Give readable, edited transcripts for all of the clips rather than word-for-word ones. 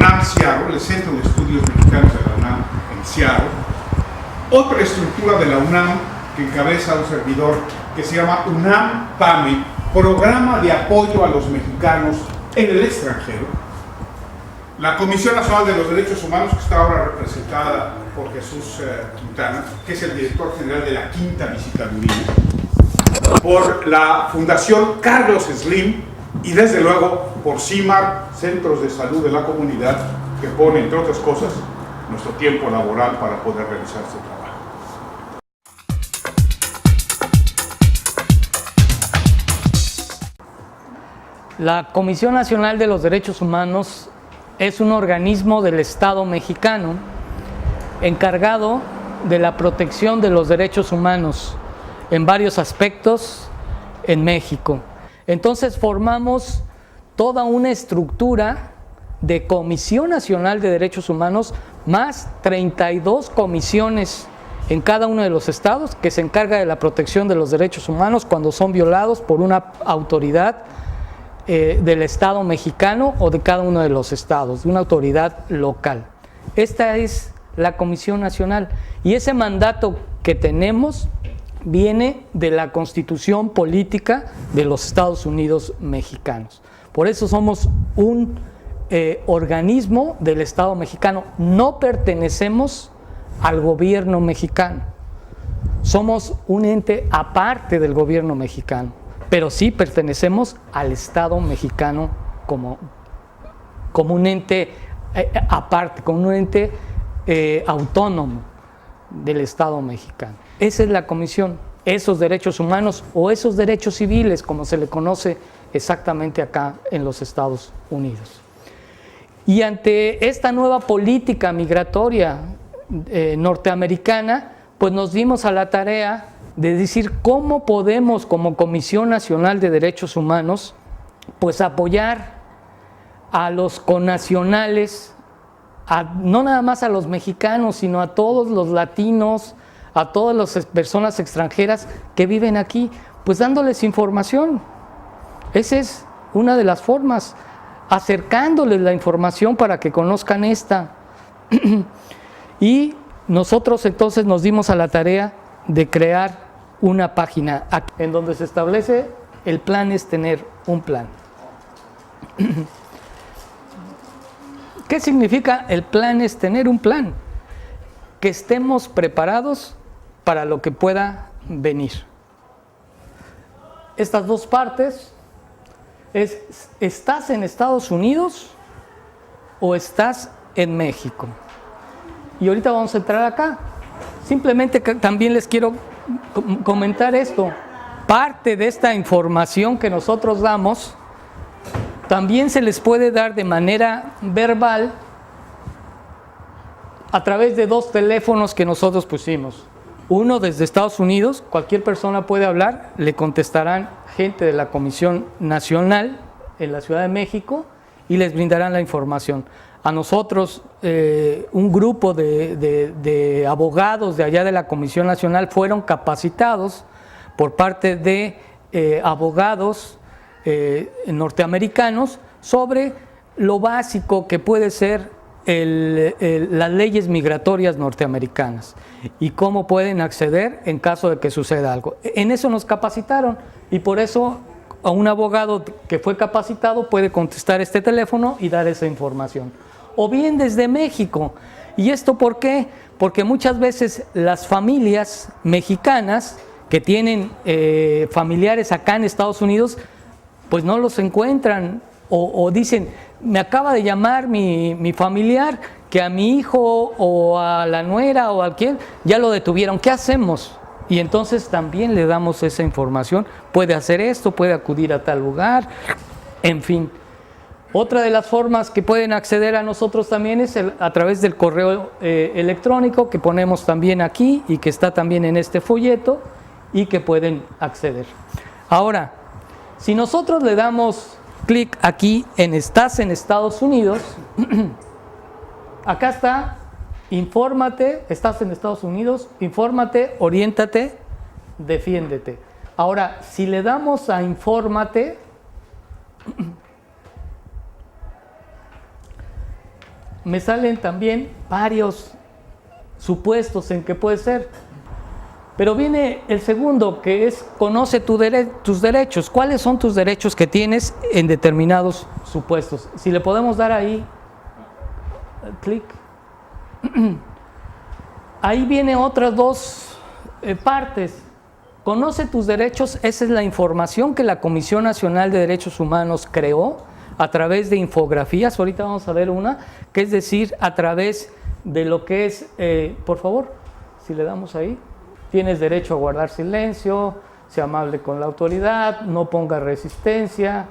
UNAM Seattle, el Centro de Estudios Mexicanos de la UNAM en Seattle. Otra estructura de la UNAM que encabeza un servidor que se llama UNAM PAME, Programa de Apoyo a los Mexicanos en el Extranjero. La Comisión Nacional de los Derechos Humanos, que está ahora representada por Jesús Quintana, que es el director general de la Quinta Visitaduría, por la Fundación Carlos Slim y desde luego por CIMAR, Centros de Salud de la Comunidad, que pone, entre otras cosas, nuestro tiempo laboral para poder realizar este trabajo. La Comisión Nacional de los Derechos Humanos es un organismo del Estado mexicano encargado de la protección de los derechos humanos en varios aspectos en México. Entonces formamos toda una estructura de Comisión Nacional de Derechos Humanos, más 32 comisiones en cada uno de los estados que se encarga de la protección de los derechos humanos cuando son violados por una autoridad del Estado mexicano o de cada uno de los estados, de una autoridad local. Esta es la Comisión Nacional y ese mandato que tenemos viene de la Constitución Política de los Estados Unidos Mexicanos. Por eso somos un organismo del Estado mexicano, no pertenecemos al gobierno mexicano, somos un ente aparte del gobierno mexicano, pero sí pertenecemos al Estado mexicano como un ente aparte, como un ente autónomo del Estado mexicano. Esa es la comisión, esos derechos humanos o esos derechos civiles, como se le conoce exactamente acá en los Estados Unidos. Y ante esta nueva política migratoria norteamericana, pues nos dimos a la tarea de decir cómo podemos como Comisión Nacional de Derechos Humanos pues apoyar a los connacionales, no nada más a los mexicanos, sino a todos los latinos, a todas las personas extranjeras que viven aquí, pues dándoles información. Esa es una de las formas, acercándoles la información para que conozcan esta. Y nosotros entonces nos dimos a la tarea de crear una página en donde se establece el plan es tener un plan. ¿Qué significa el plan es tener un plan? Que estemos preparados para lo que pueda venir. Estas dos partes es, ¿estás en Estados Unidos o estás en México? Y ahorita vamos a entrar acá. Simplemente también les quiero comentar esto. Parte de esta información que nosotros damos también se les puede dar de manera verbal a través de dos teléfonos que nosotros pusimos. Uno desde Estados Unidos, cualquier persona puede hablar, le contestarán gente de la Comisión Nacional en la Ciudad de México y les brindarán la información. A nosotros, un grupo de abogados de allá de la Comisión Nacional fueron capacitados por parte de abogados norteamericanos sobre lo básico que puede ser las leyes migratorias norteamericanas y cómo pueden acceder en caso de que suceda algo. En eso nos capacitaron y por eso a un abogado que fue capacitado puede contestar este teléfono y dar esa información. O bien desde México. ¿Y esto por qué? Porque muchas veces las familias mexicanas que tienen familiares acá en Estados Unidos, pues no los encuentran o dicen, me acaba de llamar mi familiar que a mi hijo o a la nuera o a quien ya lo detuvieron, ¿qué hacemos? Y entonces también le damos esa información, puede hacer esto, puede acudir a tal lugar, en fin. Otra de las formas que pueden acceder a nosotros también es a través del correo electrónico que ponemos también aquí y que está también en este folleto y que pueden acceder. Ahora, si nosotros le damos clic aquí en Estás en Estados Unidos, acá está, infórmate, estás en Estados Unidos, infórmate, oriéntate, defiéndete. Ahora, si le damos a infórmate, me salen también varios supuestos en que puede ser. Pero viene el segundo, que es conoce tus derechos. ¿Cuáles son tus derechos que tienes en determinados supuestos? Si le podemos dar ahí, clic. Ahí viene otras dos partes. Conoce tus derechos, esa es la información que la Comisión Nacional de Derechos Humanos creó a través de infografías. Ahorita vamos a ver una, que es decir, a través de lo que es, por favor, si le damos ahí, tienes derecho a guardar silencio, sea amable con la autoridad, no ponga resistencia,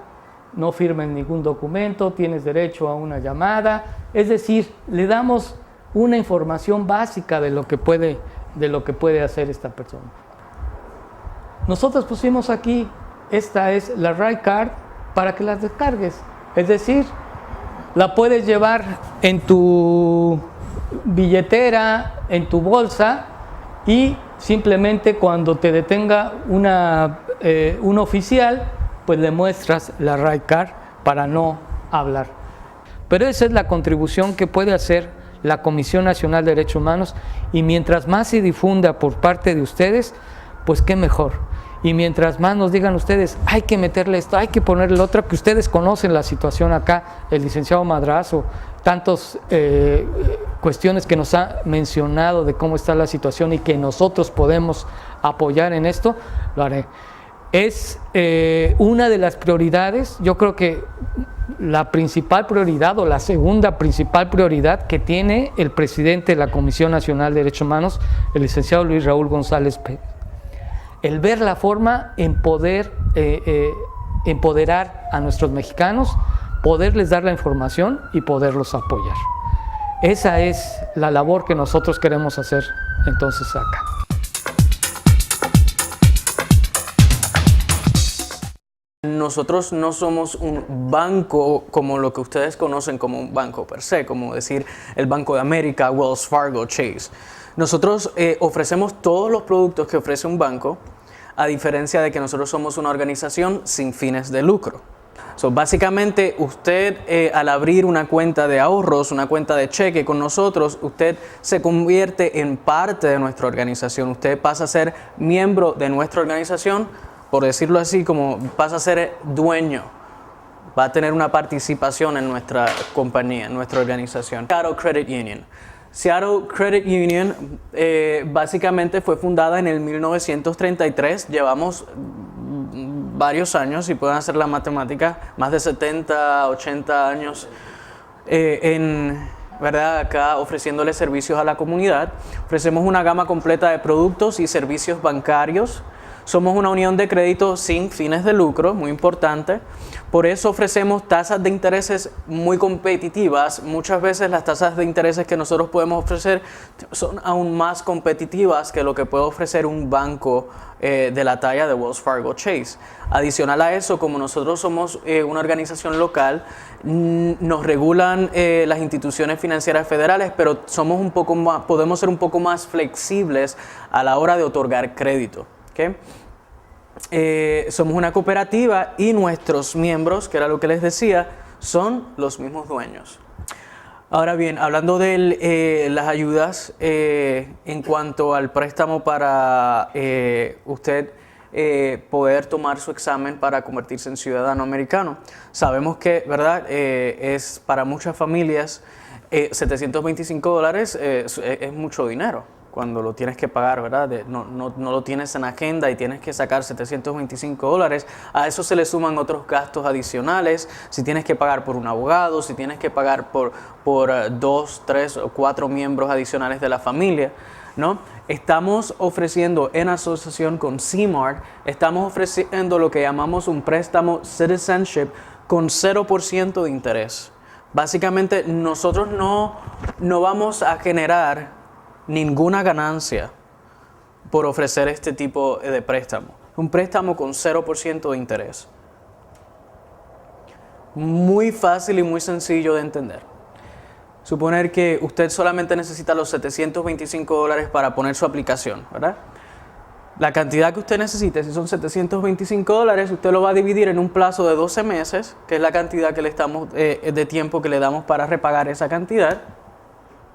no firmes ningún documento, tienes derecho a una llamada. Es decir, le damos una información básica de lo que puede hacer esta persona. Nosotros pusimos aquí, esta es la Right Card para que las descargues. Es decir, la puedes llevar en tu billetera, en tu bolsa, y simplemente cuando te detenga un oficial, pues le muestras la Right Card para no hablar. Pero esa es la contribución que puede hacer la Comisión Nacional de Derechos Humanos, y mientras más se difunda por parte de ustedes, pues qué mejor. Y mientras más nos digan ustedes, hay que meterle esto, hay que ponerle lo otro, que ustedes conocen la situación acá, el licenciado Madrazo, tantas cuestiones que nos ha mencionado de cómo está la situación y que nosotros podemos apoyar en esto, lo haré. Es una de las prioridades, yo creo que la principal prioridad o la segunda principal prioridad que tiene el presidente de la Comisión Nacional de Derechos Humanos, el licenciado Luis Raúl González Pérez. El ver la forma en poder empoderar a nuestros mexicanos, poderles dar la información y poderlos apoyar. Esa es la labor que nosotros queremos hacer entonces acá. Nosotros no somos un banco como lo que ustedes conocen como un banco per se, como decir el Banco de América, Wells Fargo, Chase. Nosotros ofrecemos todos los productos que ofrece un banco, a diferencia de que nosotros somos una organización sin fines de lucro. Básicamente, usted al abrir una cuenta de ahorros, una cuenta de cheque con nosotros, usted se convierte en parte de nuestra organización. Usted pasa a ser miembro de nuestra organización, por decirlo así, como pasa a ser dueño. Va a tener una participación en nuestra compañía, en nuestra organización. Seattle Credit Union. Seattle Credit Union básicamente fue fundada en el 1933. Llevamos varios años, si pueden hacer la matemática, más de 70, 80 años ¿verdad? Acá ofreciéndole servicios a la comunidad. Ofrecemos una gama completa de productos y servicios bancarios. Somos una unión de crédito sin fines de lucro, muy importante. Por eso ofrecemos tasas de intereses muy competitivas. Muchas veces las tasas de intereses que nosotros podemos ofrecer son aún más competitivas que lo que puede ofrecer un banco de la talla de Wells Fargo Chase. Adicional a eso, como nosotros somos una organización local, nos regulan las instituciones financieras federales, pero somos un poco más, podemos ser un poco más flexibles a la hora de otorgar crédito. ¿Okay? Somos una cooperativa y nuestros miembros, que era lo que les decía, son los mismos dueños. Ahora bien, hablando de las ayudas en cuanto al préstamo para usted poder tomar su examen para convertirse en ciudadano americano. Sabemos que, ¿verdad? Es para muchas familias $725 es mucho dinero cuando lo tienes que pagar, ¿verdad? No lo tienes en agenda y tienes que sacar $725. A eso se le suman otros gastos adicionales. Si tienes que pagar por un abogado, si tienes que pagar por 2, 3 o 4 miembros adicionales de la familia, ¿no? Estamos ofreciendo en asociación con CMART, estamos ofreciendo lo que llamamos un préstamo Citizenship con 0% de interés. Básicamente nosotros no vamos a generar ninguna ganancia por ofrecer este tipo de préstamo. Un préstamo con 0% de interés. Muy fácil y muy sencillo de entender. Suponer que usted solamente necesita los $725 para poner su aplicación, ¿verdad? La cantidad que usted necesite, si son $725, usted lo va a dividir en un plazo de 12 meses, que es la cantidad que le estamos, de tiempo que le damos para repagar esa cantidad.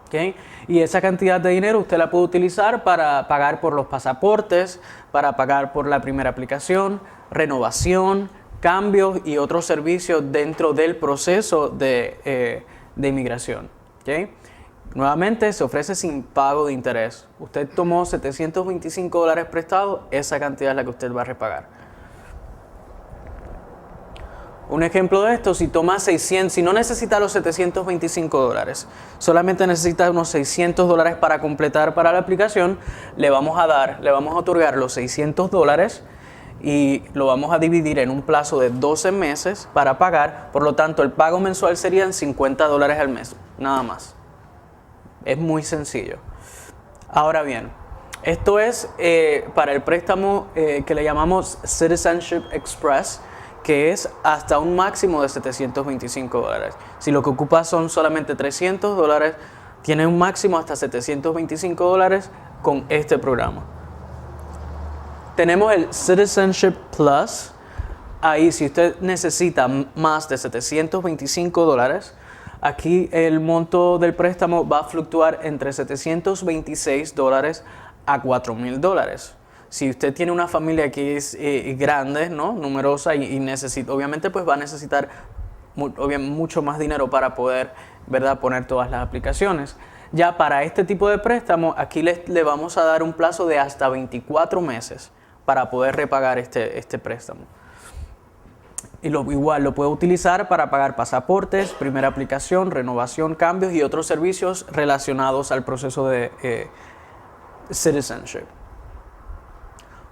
¿Okay? Y esa cantidad de dinero usted la puede utilizar para pagar por los pasaportes, para pagar por la primera aplicación, renovación, cambios y otros servicios dentro del proceso de inmigración. ¿Okay? Nuevamente se ofrece sin pago de interés. Usted tomó $725 prestado, esa cantidad es la que usted va a repagar. Un ejemplo de esto, si toma 600, si no necesita los $725, solamente necesita unos $600 para completar para la aplicación, le vamos a otorgar los $600 y lo vamos a dividir en un plazo de 12 meses para pagar. Por lo tanto, el pago mensual serían $50 al mes, nada más. Es muy sencillo. Ahora bien, esto es para el préstamo que le llamamos Citizenship Express, que es hasta un máximo de $725. Si lo que ocupa son solamente $300, tiene un máximo hasta $725 con este programa. Tenemos el Citizenship Plus. Ahí, si usted necesita más de $725, aquí el monto del préstamo va a fluctuar entre $726 a $4,000. Si usted tiene una familia que es grande, ¿no? Numerosa y necesita, obviamente pues va a necesitar mucho más dinero para poder, ¿verdad?, poner todas las aplicaciones. Ya para este tipo de préstamo, aquí le vamos a dar un plazo de hasta 24 meses para poder repagar este préstamo. Y igual lo puede utilizar para pagar pasaportes, primera aplicación, renovación, cambios y otros servicios relacionados al proceso de citizenship.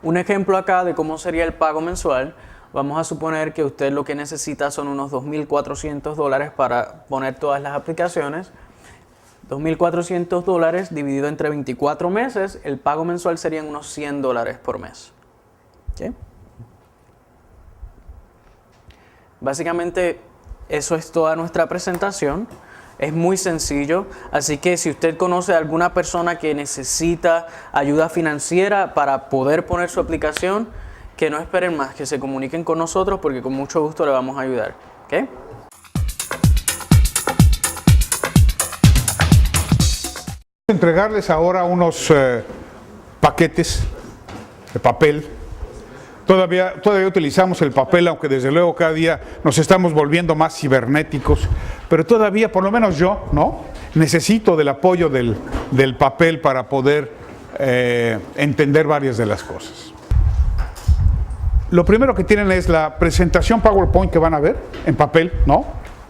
Un ejemplo acá de cómo sería el pago mensual. Vamos a suponer que usted lo que necesita son unos $2,400 para poner todas las aplicaciones. $2,400 dividido entre 24 meses, el pago mensual serían unos $100 por mes. ¿Okay? Básicamente eso es toda nuestra presentación. Es muy sencillo, así que si usted conoce a alguna persona que necesita ayuda financiera para poder poner su aplicación, que no esperen más, que se comuniquen con nosotros porque con mucho gusto le vamos a ayudar. ¿Okay? Entregarles ahora unos paquetes de papel. Todavía utilizamos el papel, aunque desde luego cada día nos estamos volviendo más cibernéticos, pero todavía, por lo menos yo, ¿no?, necesito del apoyo del papel para poder entender varias de las cosas. Lo primero que tienen es la presentación PowerPoint que van a ver en papel, ¿no?,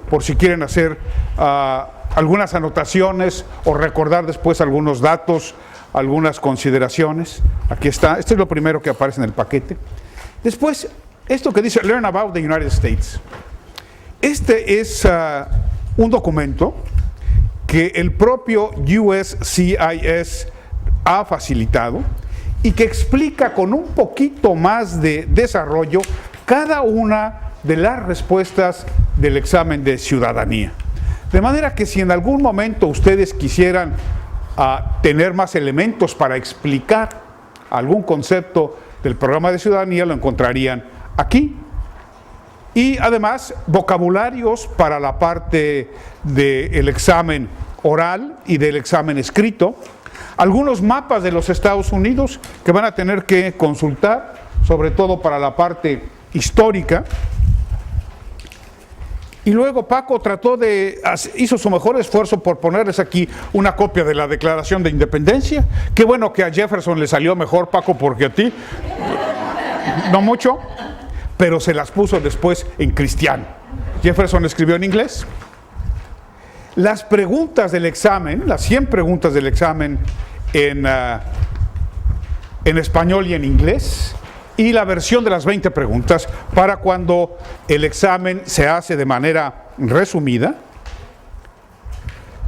por si quieren hacer algunas anotaciones o recordar después algunos datos, algunas consideraciones. Aquí está, esto es lo primero que aparece en el paquete. Después, esto que dice Learn About the United States. Este es un documento que el propio USCIS ha facilitado y que explica con un poquito más de desarrollo cada una de las respuestas del examen de ciudadanía. De manera que si en algún momento ustedes quisieran tener más elementos para explicar algún concepto del programa de ciudadanía, lo encontrarían aquí. Y además, vocabularios para la parte del examen oral y del examen escrito. Algunos mapas de los Estados Unidos que van a tener que consultar, sobre todo para la parte histórica. Y luego Paco hizo su mejor esfuerzo por ponerles aquí una copia de la Declaración de Independencia. Qué bueno que a Jefferson le salió mejor, Paco, porque a ti no mucho, pero se las puso después en cristiano. Jefferson escribió en inglés. Las preguntas del examen, las 100 preguntas del examen en español y en inglés, y la versión de las 20 preguntas para cuando el examen se hace de manera resumida.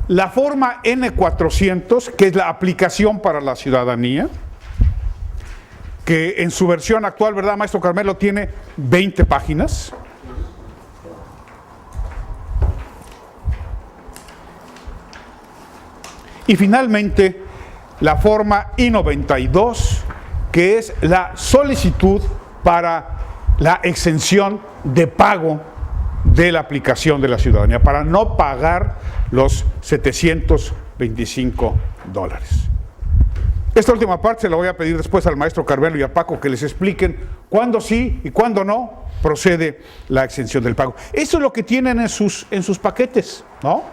La forma N400, que es la aplicación para la ciudadanía, que en su versión actual, ¿verdad, maestro Carmelo?, tiene 20 páginas. Y finalmente, la forma I-92, que es la solicitud para la exención de pago de la aplicación de la ciudadanía, para no pagar los $725. Esta última parte se la voy a pedir después al maestro Carmelo y a Paco que les expliquen cuándo sí y cuándo no procede la exención del pago. Eso es lo que tienen en sus paquetes, ¿no?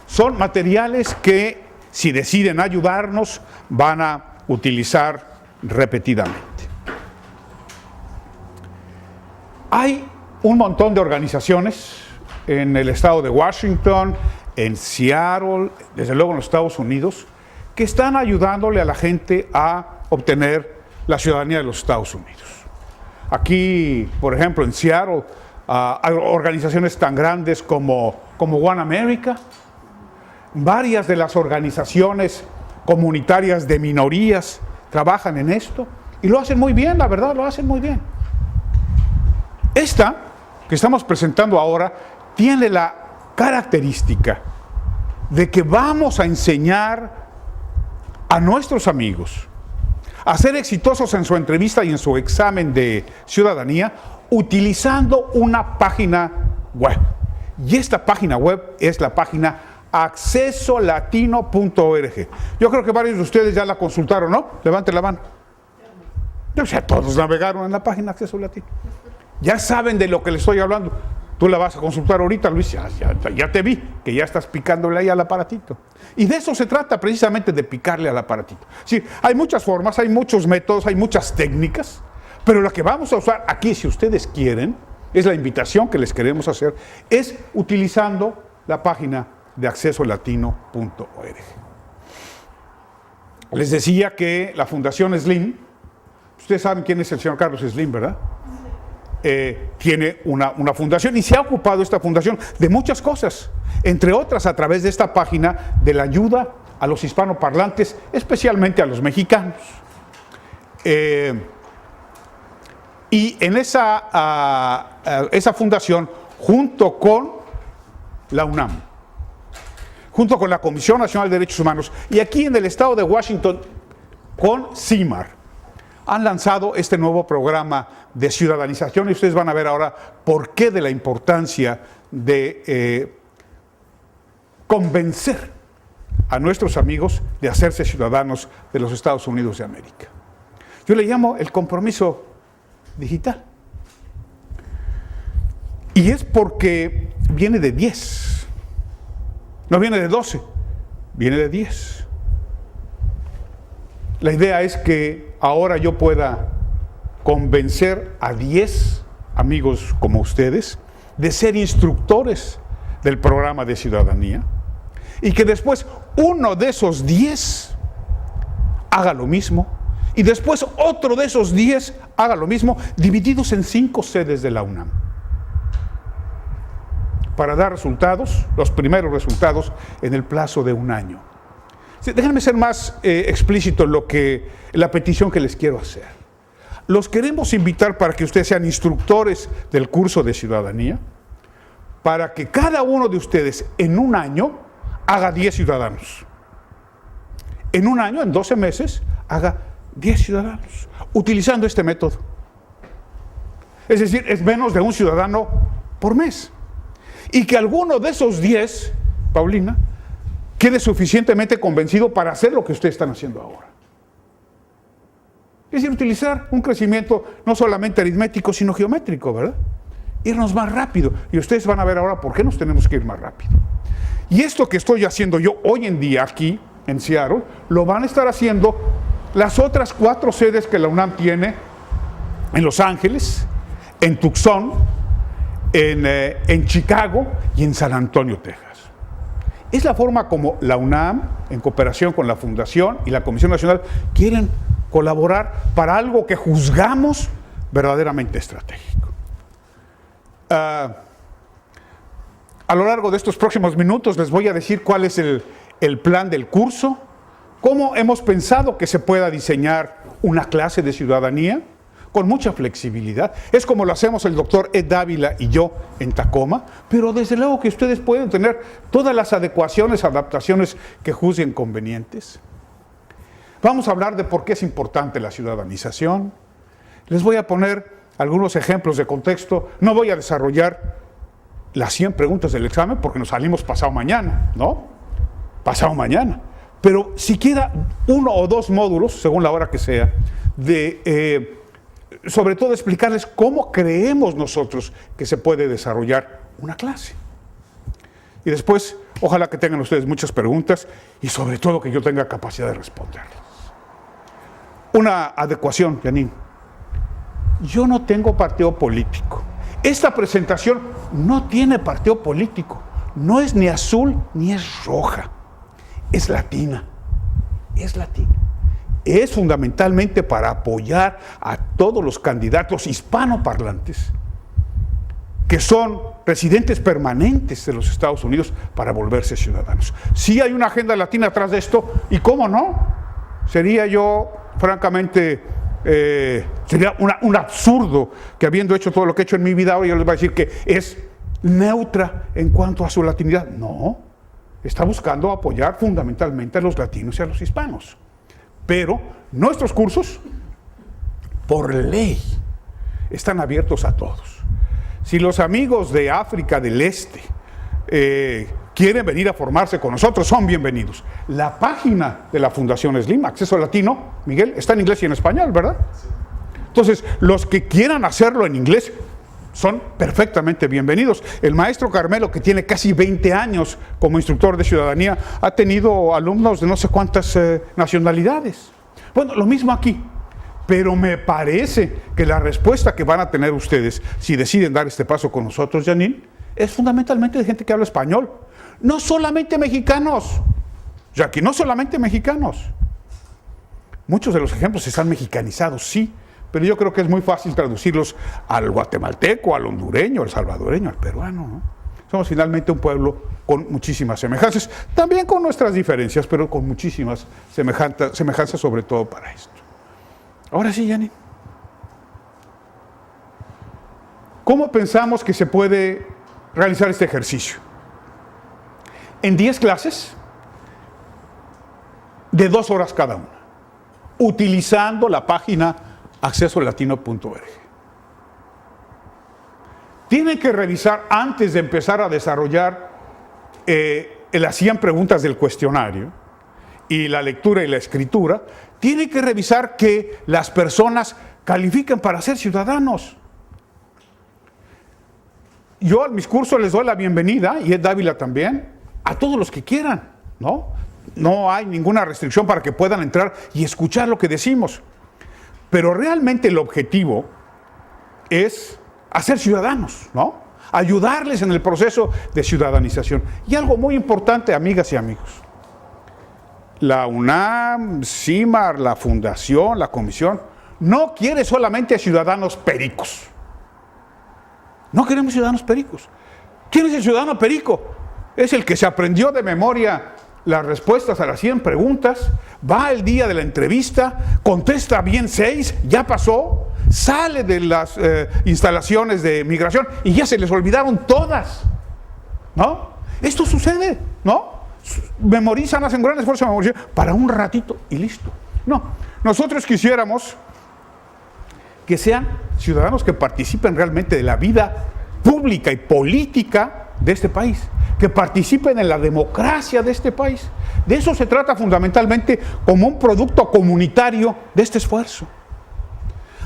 Son materiales que, si deciden ayudarnos, van a utilizar repetidamente. Hay un montón de organizaciones en el estado de Washington, en Seattle, desde luego en los Estados Unidos, que están ayudándole a la gente a obtener la ciudadanía de los Estados Unidos. Aquí, por ejemplo, en Seattle, hay organizaciones tan grandes como One America. Varias de las organizaciones comunitarias de minorías trabajan en esto y lo hacen muy bien, la verdad, lo hacen muy bien. Esta que estamos presentando ahora tiene la característica de que vamos a enseñar a nuestros amigos a ser exitosos en su entrevista y en su examen de ciudadanía utilizando una página web. Y esta página web es la página accesolatino.org. Yo creo que varios de ustedes ya la consultaron, ¿no? Levanten la mano. O sea, todos navegaron en la página Acceso Latino. Ya saben de lo que les estoy hablando. Tú la vas a consultar ahorita, Luis, ya te vi, que ya estás picándole ahí al aparatito. Y de eso se trata, precisamente de picarle al aparatito. Sí, hay muchas formas, hay muchos métodos, hay muchas técnicas, pero la que vamos a usar aquí, si ustedes quieren, es la invitación que les queremos hacer, es utilizando la página de accesolatino.org. Les decía que la Fundación Slim, ustedes saben quién es el señor Carlos Slim, ¿verdad? Tiene una fundación y se ha ocupado esta fundación de muchas cosas, entre otras a través de esta página de la ayuda a los hispanoparlantes, especialmente a los mexicanos. Y en esa fundación, junto con la UNAM, junto con la Comisión Nacional de Derechos Humanos, y aquí en el estado de Washington, con CIMAR, han lanzado este nuevo programa de ciudadanización y ustedes van a ver ahora por qué de la importancia de convencer a nuestros amigos de hacerse ciudadanos de los Estados Unidos de América. Yo le llamo el compromiso digital. Y es porque viene de 10. No viene de 12, viene de 10. La idea es que ahora yo pueda convencer a 10 amigos como ustedes de ser instructores del programa de ciudadanía y que después uno de esos 10 haga lo mismo y después otro de esos 10 haga lo mismo, divididos en 5 sedes de la UNAM, para dar resultados, los primeros resultados, en el plazo de 1 año. Déjenme ser más explícito en la petición que les quiero hacer. Los queremos invitar para que ustedes sean instructores del curso de ciudadanía, para que cada uno de ustedes en 1 año haga 10 ciudadanos. En 1 año, en 12 meses, haga 10 ciudadanos, utilizando este método. Es decir, es menos de 1 ciudadano por mes. Y que alguno de esos 10, Paulina, quede suficientemente convencido para hacer lo que ustedes están haciendo ahora. Es decir, utilizar un crecimiento no solamente aritmético, sino geométrico, ¿verdad? Irnos más rápido. Y ustedes van a ver ahora por qué nos tenemos que ir más rápido. Y esto que estoy haciendo yo hoy en día aquí, en Seattle, lo van a estar haciendo las otras 4 sedes que la UNAM tiene en Los Ángeles, en Tucson, en Chicago y en San Antonio, Texas. Es la forma como la UNAM, en cooperación con la Fundación y la Comisión Nacional, quieren colaborar para algo que juzgamos verdaderamente estratégico. A lo largo de estos próximos minutos les voy a decir cuál es el plan del curso, cómo hemos pensado que se pueda diseñar una clase de ciudadanía con mucha flexibilidad. Es como lo hacemos el doctor Ed Dávila y yo en Tacoma, pero desde luego que ustedes pueden tener todas las adecuaciones, adaptaciones que juzguen convenientes. Vamos a hablar de por qué es importante la ciudadanización. Les voy a poner algunos ejemplos de contexto. No voy a desarrollar las 100 preguntas del examen porque nos salimos pasado mañana, ¿no? Pasado mañana. Pero siquiera 1 o 2 módulos, según la hora que sea, sobre todo explicarles cómo creemos nosotros que se puede desarrollar una clase. Y después, ojalá que tengan ustedes muchas preguntas y sobre todo que yo tenga capacidad de responderlas. Una adecuación, Janine. Yo no tengo partido político. Esta presentación no tiene partido político. No es ni azul ni es roja. Es latina. Es latina. Es fundamentalmente para apoyar a todos los candidatos hispanoparlantes que son residentes permanentes de los Estados Unidos para volverse ciudadanos. Sí hay una agenda latina atrás de esto, y cómo no, sería yo, francamente, sería un absurdo que habiendo hecho todo lo que he hecho en mi vida, ahora yo les voy a decir que es neutra en cuanto a su latinidad. No, está buscando apoyar fundamentalmente a los latinos y a los hispanos. Pero nuestros cursos, por ley, están abiertos a todos. Si los amigos de África del Este quieren venir a formarse con nosotros, son bienvenidos. La página de la Fundación SLIM, Acceso Latino, Miguel, está en inglés y en español, ¿verdad? Entonces, los que quieran hacerlo en inglés son perfectamente bienvenidos. El maestro Carmelo, que tiene casi 20 años como instructor de ciudadanía, ha tenido alumnos de no sé cuántas nacionalidades. Bueno, lo mismo aquí. Pero me parece que la respuesta que van a tener ustedes, si deciden dar este paso con nosotros, Janine, es fundamentalmente de gente que habla español. No solamente mexicanos, Jackie, no solamente mexicanos. Muchos de los ejemplos están mexicanizados, sí, pero yo creo que es muy fácil traducirlos al guatemalteco, al hondureño, al salvadoreño, al peruano, ¿no? Somos finalmente un pueblo con muchísimas semejanzas, también con nuestras diferencias, pero con muchísimas semejanzas sobre todo para esto. Ahora sí, Janine. ¿Cómo pensamos que se puede realizar este ejercicio? En 10 clases, de 2 horas cada una, utilizando la página accesolatino.org. Tienen que revisar antes de empezar a desarrollar las 100 preguntas del cuestionario y la lectura y la escritura. Tienen que revisar que las personas califiquen para ser ciudadanos. Yo a mis cursos les doy la bienvenida, y Ed Dávila también, a todos los que quieran, ¿no? No hay ninguna restricción para que puedan entrar y escuchar lo que decimos. Pero realmente el objetivo es hacer ciudadanos, ¿no? Ayudarles en el proceso de ciudadanización. Y algo muy importante, amigas y amigos. La UNAM, CIMAR, la Fundación, la Comisión, no quiere solamente ciudadanos pericos. No queremos ciudadanos pericos. ¿Quién es el ciudadano perico? Es el que se aprendió de memoria las respuestas a las 100 preguntas, va el día de la entrevista, contesta bien 6, ya pasó, sale de las instalaciones de migración y ya se les olvidaron todas, ¿no? Esto sucede, ¿no? Memorizan, hacen gran esfuerzo de memorizar para un ratito y listo. No, nosotros quisiéramos que sean ciudadanos que participen realmente de la vida pública y política de este país, que participen en la democracia de este país. De eso se trata fundamentalmente, como un producto comunitario de este esfuerzo.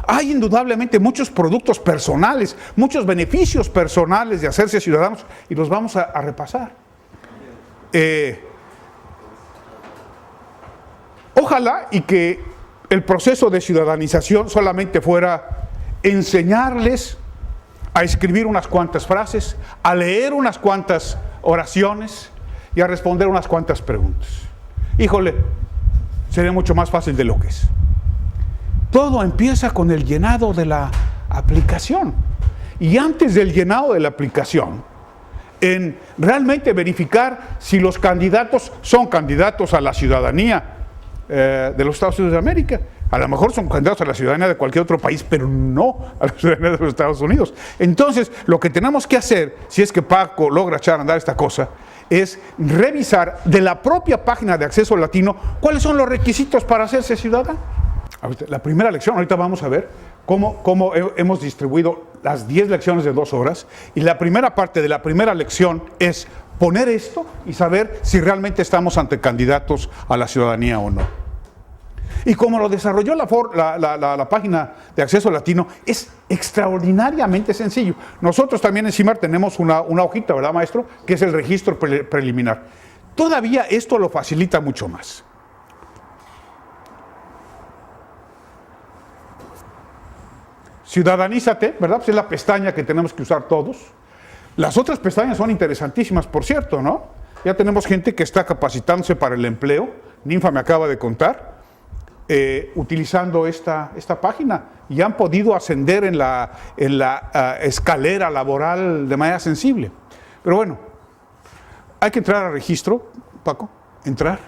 Hay indudablemente muchos productos personales, muchos beneficios personales de hacerse ciudadanos, y los vamos a repasar. Ojalá y que el proceso de ciudadanización solamente fuera enseñarles a escribir unas cuantas frases, a leer unas cuantas oraciones y a responder unas cuantas preguntas. Híjole, sería mucho más fácil de lo que es. Todo empieza con el llenado de la aplicación. Y antes del llenado de la aplicación, en realmente verificar si los candidatos son candidatos a la ciudadanía de los Estados Unidos de América, A lo mejor son candidatos a la ciudadanía de cualquier otro país, pero no a la ciudadanía de los Estados Unidos. Entonces, lo que tenemos que hacer, si es que Paco logra echar a andar esta cosa, es revisar de la propia página de Acceso Latino cuáles son los requisitos para hacerse ciudadano. La primera lección, ahorita vamos a ver cómo hemos distribuido las 10 lecciones de 2 horas, y la primera parte de la primera lección es poner esto y saber si realmente estamos ante candidatos a la ciudadanía o no. Y como lo desarrolló la página de Acceso Latino, es extraordinariamente sencillo. Nosotros también en CIMAR tenemos una hojita, ¿verdad, maestro?, que es el registro preliminar. Todavía esto lo facilita mucho más. Ciudadanízate, ¿verdad? Pues es la pestaña que tenemos que usar todos. Las otras pestañas son interesantísimas, por cierto, ¿no? Ya tenemos gente que está capacitándose para el empleo. Ninfa me acaba de contar. Utilizando esta página, y han podido ascender en la escalera laboral de manera sensible. Pero bueno, hay que entrar al registro, Paco, entrar.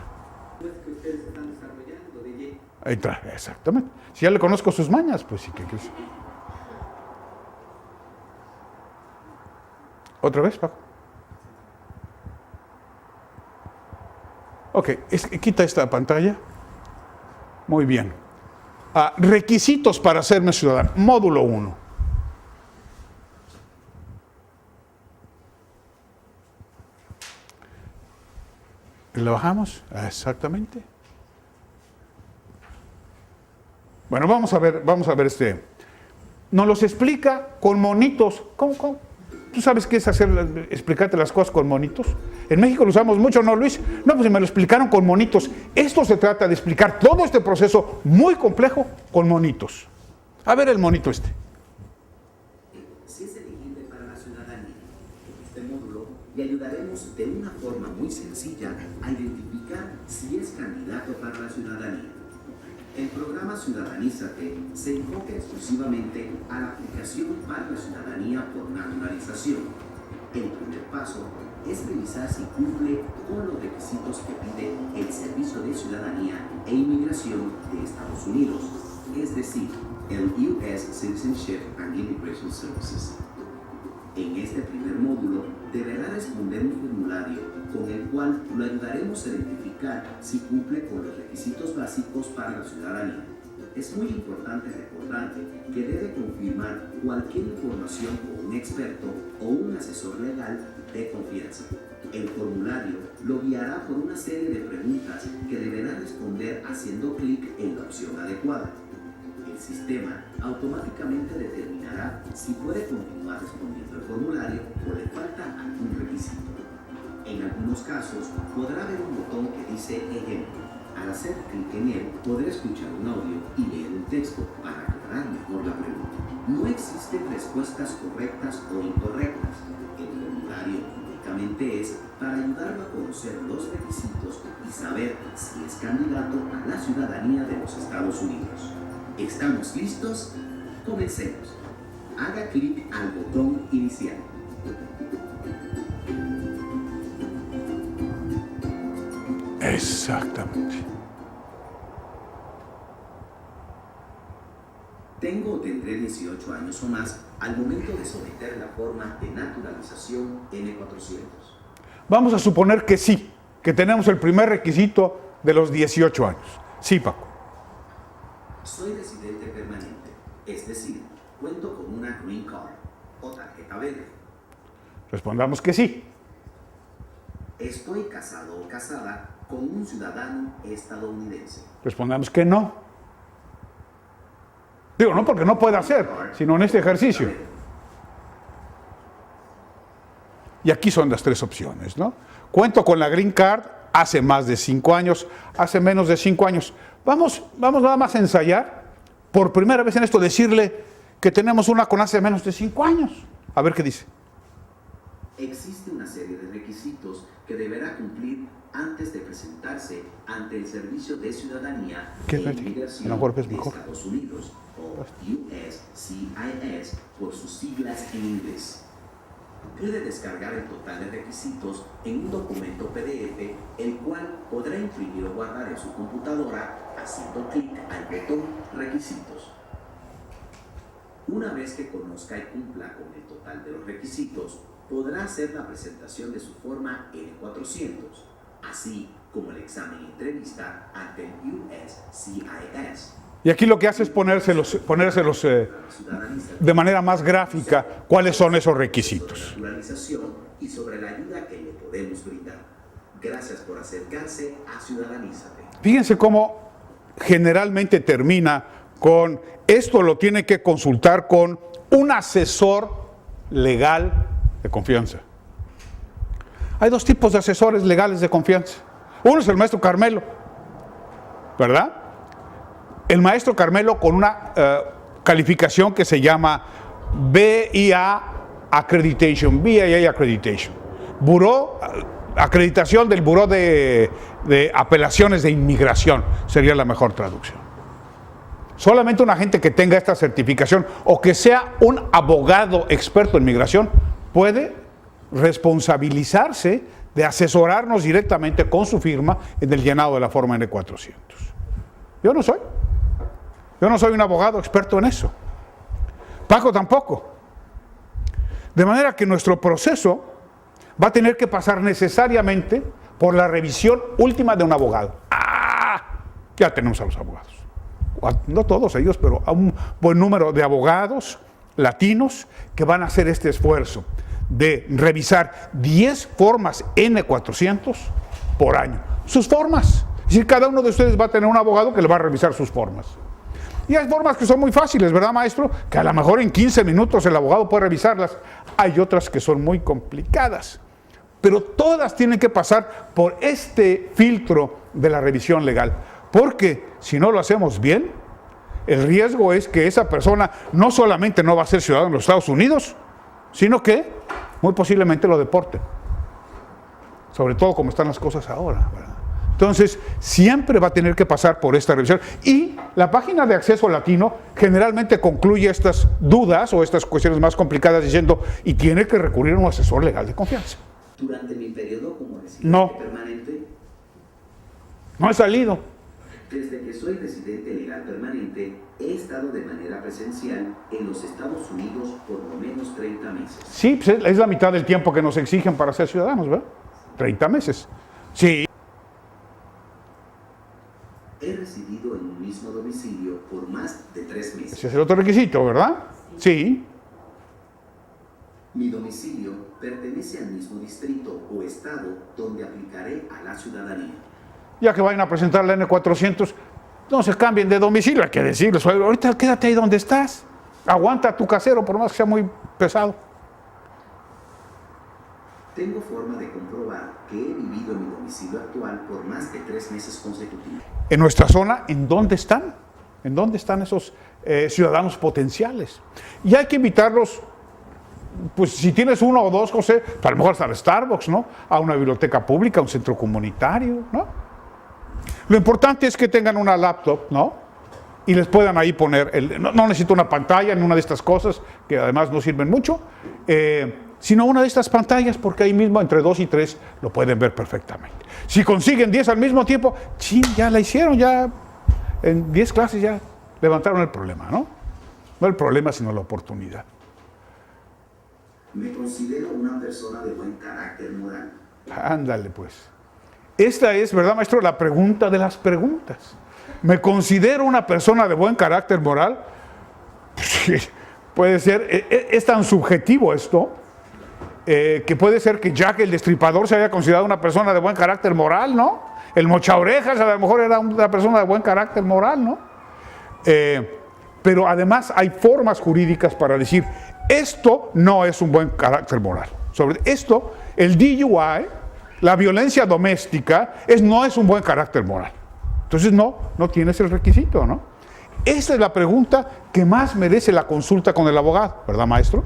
Entrar, exactamente. Si ya le conozco sus mañas, pues sí que... ¿Otra vez, Paco? Ok, quita esta pantalla. Muy bien. Requisitos para hacerme ciudadano. Módulo 1. ¿Lo bajamos? Exactamente. Bueno, vamos a ver este. Nos los explica con monitos. ¿Cómo? ¿Tú sabes qué es explicarte las cosas con monitos? En México lo usamos mucho, ¿no, Luis? No, pues me lo explicaron con monitos. Esto se trata de explicar todo este proceso muy complejo con monitos. A ver el monito este. Si es elegible para la ciudadanía, en este módulo le ayudaremos de una forma muy sencilla a identificar si es candidato para la ciudadanía. El programa Ciudadanízate se enfoca exclusivamente a la aplicación para la ciudadanía por naturalización. El primer paso es revisar si cumple con los requisitos que pide el Servicio de Ciudadanía e Inmigración de Estados Unidos, es decir, el U.S. Citizenship and Immigration Services. En este primer módulo deberá responder un formulario con el cual lo ayudaremos a identificar si cumple con los requisitos básicos para la ciudadanía. Es muy importante recordar que debe confirmar cualquier información con un experto o un asesor legal de confianza. El formulario lo guiará por una serie de preguntas que deberá responder haciendo clic en la opción adecuada. El sistema automáticamente determinará si puede continuar respondiendo el formulario o le falta algún requisito. En algunos casos podrá haber un botón que dice ejemplo. Al hacer clic en él, podrá escuchar un audio y leer un texto para aclarar mejor la pregunta. No existen respuestas correctas o incorrectas. El formulario únicamente es para ayudarlo a conocer los requisitos y saber si es candidato a la ciudadanía de los Estados Unidos. ¿Estamos listos? Comencemos. Haga clic al botón inicial. Exactamente. Tengo o tendré 18 años o más al momento de someter la forma de naturalización N400. Vamos a suponer que sí, que tenemos el primer requisito de los 18 años. Sí, Paco. Soy residente permanente, es decir, cuento con una Green Card o tarjeta verde. Respondamos que sí. Estoy casado o casada con un ciudadano estadounidense. Respondamos que no. Digo, no porque no pueda hacer, sino en este ejercicio. Y aquí son las 3 opciones, ¿no? Cuento con la Green Card hace más de 5 años, hace menos de 5 años. Vamos nada más a ensayar, por primera vez en esto, decirle que tenemos una con hace menos de 5 años. A ver qué dice. Existe una serie de requisitos que deberá cumplir antes de presentarse ante el Servicio de Ciudadanía e Inmigración de Estados Unidos, o USCIS por sus siglas en inglés. puede descargar el total de requisitos en un documento PDF, el cual podrá imprimir o guardar en su computadora haciendo clic al botón Requisitos. Una vez que conozca y cumpla con el total de los requisitos, podrá hacer la presentación de su forma N400, así como el examen y entrevista ante el USCIS. Y aquí lo que hace es ponérselos de manera más gráfica cuáles son esos requisitos. Y sobre la ayuda que le podemos brindar. Gracias por acercarse a Ciudadanízate. Fíjense cómo generalmente termina con esto lo tiene que consultar con un asesor legal de confianza. Hay dos tipos de asesores legales de confianza. Uno es el maestro Carmelo, ¿verdad? El maestro Carmelo con una calificación que se llama BIA Accreditation, acreditación del Buró de Apelaciones de Inmigración, sería la mejor traducción. Solamente una gente que tenga esta certificación o que sea un abogado experto en migración puede responsabilizarse de asesorarnos directamente con su firma en el llenado de la forma N400. Yo no soy un abogado experto en eso. Paco tampoco. De manera que nuestro proceso va a tener que pasar necesariamente por la revisión última de un abogado. Ya tenemos a los abogados. No todos ellos, pero a un buen número de abogados latinos que van a hacer este esfuerzo de revisar 10 formas N400 por año. Sus formas. Es decir, cada uno de ustedes va a tener un abogado que le va a revisar sus formas. Y hay formas que son muy fáciles, ¿verdad, maestro? Que a lo mejor en 15 minutos el abogado puede revisarlas. Hay otras que son muy complicadas. Pero todas tienen que pasar por este filtro de la revisión legal. Porque si no lo hacemos bien, el riesgo es que esa persona no solamente no va a ser ciudadano de los Estados Unidos, sino que muy posiblemente lo deporten. Sobre todo como están las cosas ahora, ¿verdad? Entonces, siempre va a tener que pasar por esta revisión. Y la página de Acceso Latino generalmente concluye estas dudas o estas cuestiones más complicadas diciendo, y tiene que recurrir a un asesor legal de confianza. Durante mi periodo como residente permanente, no he salido. Desde que soy residente legal permanente, he estado de manera presencial en los Estados Unidos por lo menos 30 meses. Sí, pues es la mitad del tiempo que nos exigen para ser ciudadanos, ¿verdad? 30 meses. Sí. He residido en un mismo domicilio por más de 3 meses. Ese es el otro requisito, ¿verdad? Sí. Mi domicilio pertenece al mismo distrito o estado donde aplicaré a la ciudadanía. Ya que vayan a presentar la N400, no se cambien de domicilio, hay que decirles, ahorita quédate ahí donde estás, aguanta a tu casero por más que sea muy pesado. Tengo forma de comprobar que he vivido en mi domicilio actual por más de 3 meses consecutivos. En nuestra zona, ¿en dónde están? ¿En dónde están esos ciudadanos potenciales? Y hay que invitarlos, pues si tienes uno o dos, José, a lo mejor hasta al Starbucks, ¿no? A una biblioteca pública, a un centro comunitario, ¿no? Lo importante es que tengan una laptop, ¿no? Y les puedan ahí poner, no necesito una pantalla ni una de estas cosas, que además no sirven mucho, sino una de estas pantallas, porque ahí mismo entre 2 y 3 lo pueden ver perfectamente. Si consiguen 10 al mismo tiempo, ya la hicieron, ya en 10 clases ya levantaron el problema, ¿no? No el problema, sino la oportunidad. Me considero una persona de buen carácter moral. Ándale, pues. Esta es, ¿verdad, maestro? La pregunta de las preguntas. ¿Me considero una persona de buen carácter moral? Sí, puede ser, es tan subjetivo esto, que puede ser que Jack el Destripador se haya considerado una persona de buen carácter moral, ¿no? El Mochaorejas a lo mejor era una persona de buen carácter moral, ¿no? Pero además hay formas jurídicas para decir, esto no es un buen carácter moral. Sobre esto, el DUI, la violencia doméstica, no es un buen carácter moral. Entonces no tienes el requisito, ¿no? Esa es la pregunta que más merece la consulta con el abogado, ¿verdad, maestro?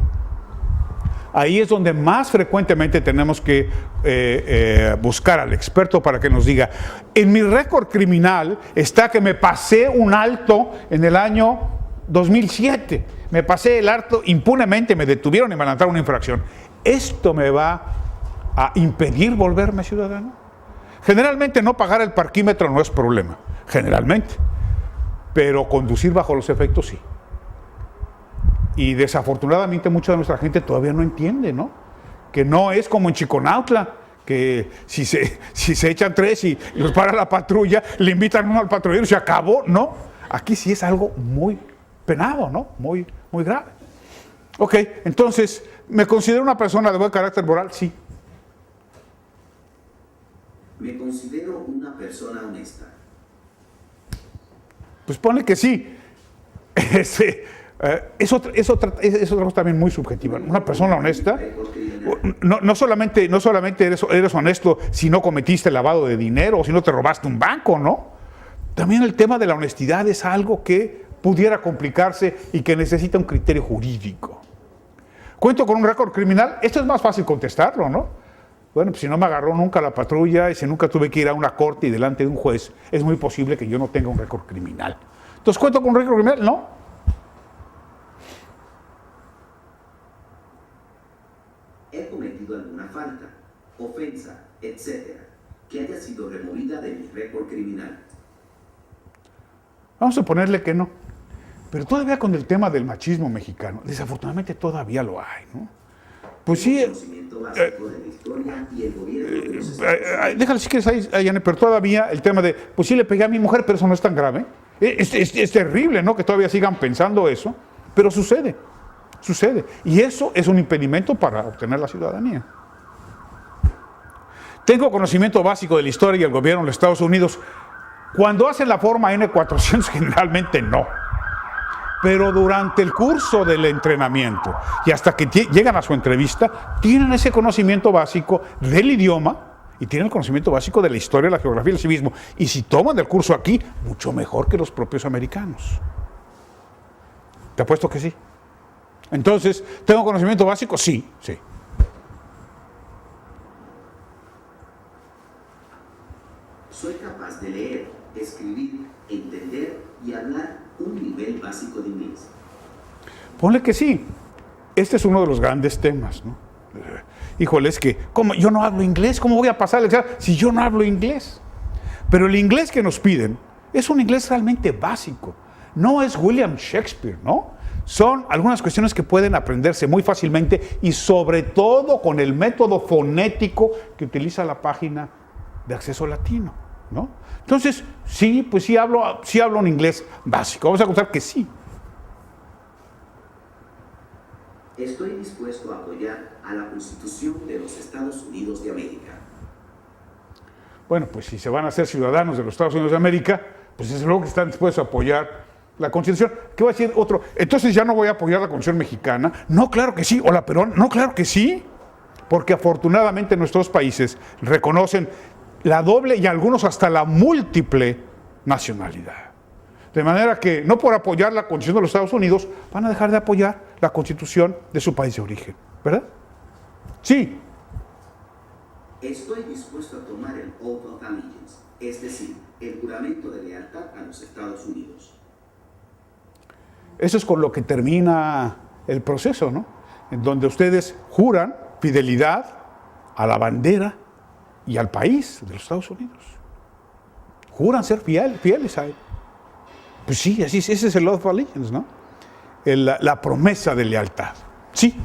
Ahí es donde más frecuentemente tenemos que buscar al experto para que nos diga, en mi récord criminal está que me pasé un alto en el año 2007, me pasé el alto impunemente, me detuvieron y me levantaron una infracción. ¿esto me va a impedir volverme ciudadano? Generalmente no pagar el parquímetro no es problema, generalmente, pero conducir bajo los efectos sí. Y desafortunadamente mucha de nuestra gente todavía no entiende, ¿no? Que no es como en Chiconautla, que si se echan tres y los para la patrulla, le invitan uno al patrullero y se acabó, ¿no? Aquí sí es algo muy penado, ¿no? Muy grave. Ok, entonces, ¿me considero una persona de buen carácter moral? Sí. Me considero una persona honesta. Pues ponle que sí. Es otra cosa también muy subjetiva. Una persona honesta, no solamente eres honesto si no cometiste lavado de dinero o si no te robaste un banco, ¿no? También el tema de la honestidad es algo que pudiera complicarse y que necesita un criterio jurídico. ¿Cuento con un récord criminal? Esto es más fácil contestarlo, ¿no? Bueno, pues si no me agarró nunca la patrulla y si nunca tuve que ir a una corte y delante de un juez, es muy posible que yo no tenga un récord criminal. Entonces, ¿cuento con un récord criminal? No. He cometido alguna falta, ofensa, etcétera, que haya sido removida de mi récord criminal. Vamos a ponerle que no. Pero todavía con el tema del machismo mexicano, desafortunadamente todavía lo hay, ¿no? Pues sí. Conocimiento básico de la historia y el gobierno de los déjale si quieres ahí, Janet, pero todavía el tema de, pues sí le pegué a mi mujer, pero eso no es tan grave. Es terrible, ¿no? Que todavía sigan pensando eso, pero sucede. Y eso es un impedimento para obtener la ciudadanía. Tengo conocimiento básico de la historia y el gobierno de los Estados Unidos. Cuando hacen la forma N400, generalmente no. Pero durante el curso del entrenamiento y hasta que llegan a su entrevista, tienen ese conocimiento básico del idioma y tienen el conocimiento básico de la historia, la geografía y el civismo. Y si toman el curso aquí, mucho mejor que los propios americanos. Te apuesto que sí. Entonces, ¿tengo conocimiento básico? Sí. Soy capaz de leer, escribir, entender y hablar un nivel básico de inglés. Ponle que sí. Este es uno de los grandes temas, ¿no? Híjole, es que, ¿cómo? Yo no hablo inglés, ¿cómo voy a pasar el examen si yo no hablo inglés? Pero el inglés que nos piden es un inglés realmente básico. No es William Shakespeare, ¿no? Son algunas cuestiones que pueden aprenderse muy fácilmente y sobre todo con el método fonético que utiliza la página de Acceso Latino, ¿no? Entonces, sí, pues sí hablo un inglés básico. Vamos a contar que sí. Estoy dispuesto a apoyar a la Constitución de los Estados Unidos de América. Bueno, pues si se van a ser ciudadanos de los Estados Unidos de América, pues desde luego que están dispuestos a apoyar la Constitución. ¿Qué va a decir otro? Entonces ya no voy a apoyar la Constitución mexicana. No, claro que sí. O la peruana. No, claro que sí. Porque afortunadamente nuestros países reconocen la doble y algunos hasta la múltiple nacionalidad. De manera que no por apoyar la Constitución de los Estados Unidos van a dejar de apoyar la Constitución de su país de origen. ¿Verdad? Sí. Estoy dispuesto a tomar el Oath of Allegiance, es decir, el juramento de lealtad a los Estados Unidos. Eso es con lo que termina el proceso, ¿no? En donde ustedes juran fidelidad a la bandera y al país de los Estados Unidos. Juran ser fieles a él. Pues sí, así es, ese es el Oath of Allegiance, ¿no? La promesa de lealtad. Sí.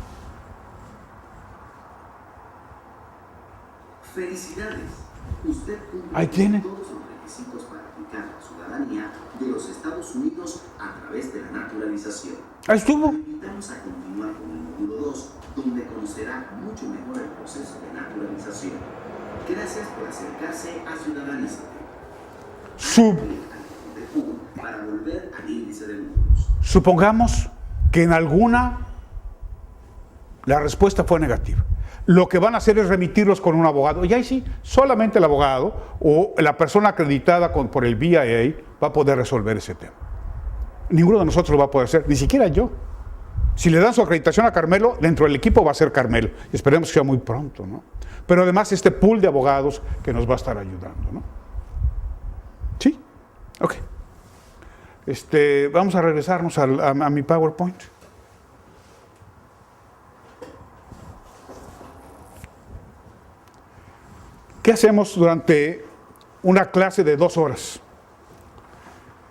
Felicidades. Usted Ahí cumple tiene. todos los requisitos para aplicar la ciudadanía de los Estados Unidos a través de la naturalización. Ahí estuvo. Lo invitamos a continuar con el módulo 2, donde conocerá mucho mejor el proceso de naturalización. Gracias por acercarse a Ciudadanízate. Para volver al índice de números. Supongamos que en alguna la respuesta fue negativa. Lo que van a hacer es remitirlos con un abogado. Y ahí sí, solamente el abogado o la persona acreditada por el BIA va a poder resolver ese tema. Ninguno de nosotros lo va a poder hacer, ni siquiera yo. Si le dan su acreditación a Carmelo, dentro del equipo va a ser Carmelo. Y esperemos que sea muy pronto, ¿no? Pero además este pool de abogados que nos va a estar ayudando, ¿no? ¿Sí? Ok. Vamos a regresarnos a mi PowerPoint. ¿qué hacemos durante una clase de 2 horas?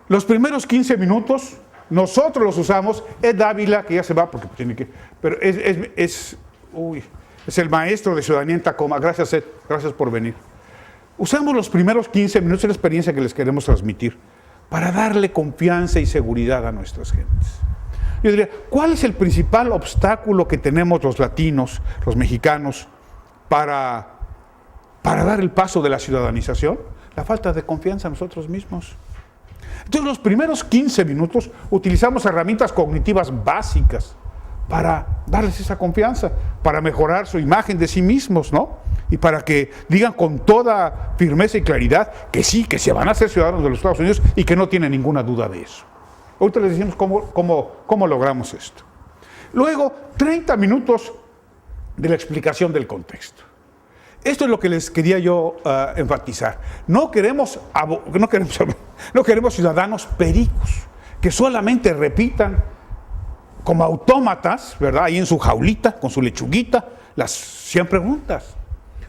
Los primeros 15 minutos nosotros los usamos. Ed Dávila, que ya se va porque tiene que... Pero es el maestro de ciudadanía en Tacoma. Gracias, Ed. Gracias por venir. Usamos los primeros 15 minutos de la experiencia que les queremos transmitir para darle confianza y seguridad a nuestras gentes. Yo diría, ¿cuál es el principal obstáculo que tenemos los latinos, los mexicanos, para dar el paso de la ciudadanización? La falta de confianza en nosotros mismos. Entonces, los primeros 15 minutos utilizamos herramientas cognitivas básicas para darles esa confianza, para mejorar su imagen de sí mismos, ¿no? Y para que digan con toda firmeza y claridad que sí, que se van a ser ciudadanos de los Estados Unidos y que no tienen ninguna duda de eso. Ahorita les decimos cómo logramos esto. Luego, 30 minutos de la explicación del contexto. Esto es lo que les quería yo enfatizar. No queremos ciudadanos pericos, que solamente repitan como autómatas, ¿verdad? Ahí en su jaulita, con su lechuguita, las 100 preguntas.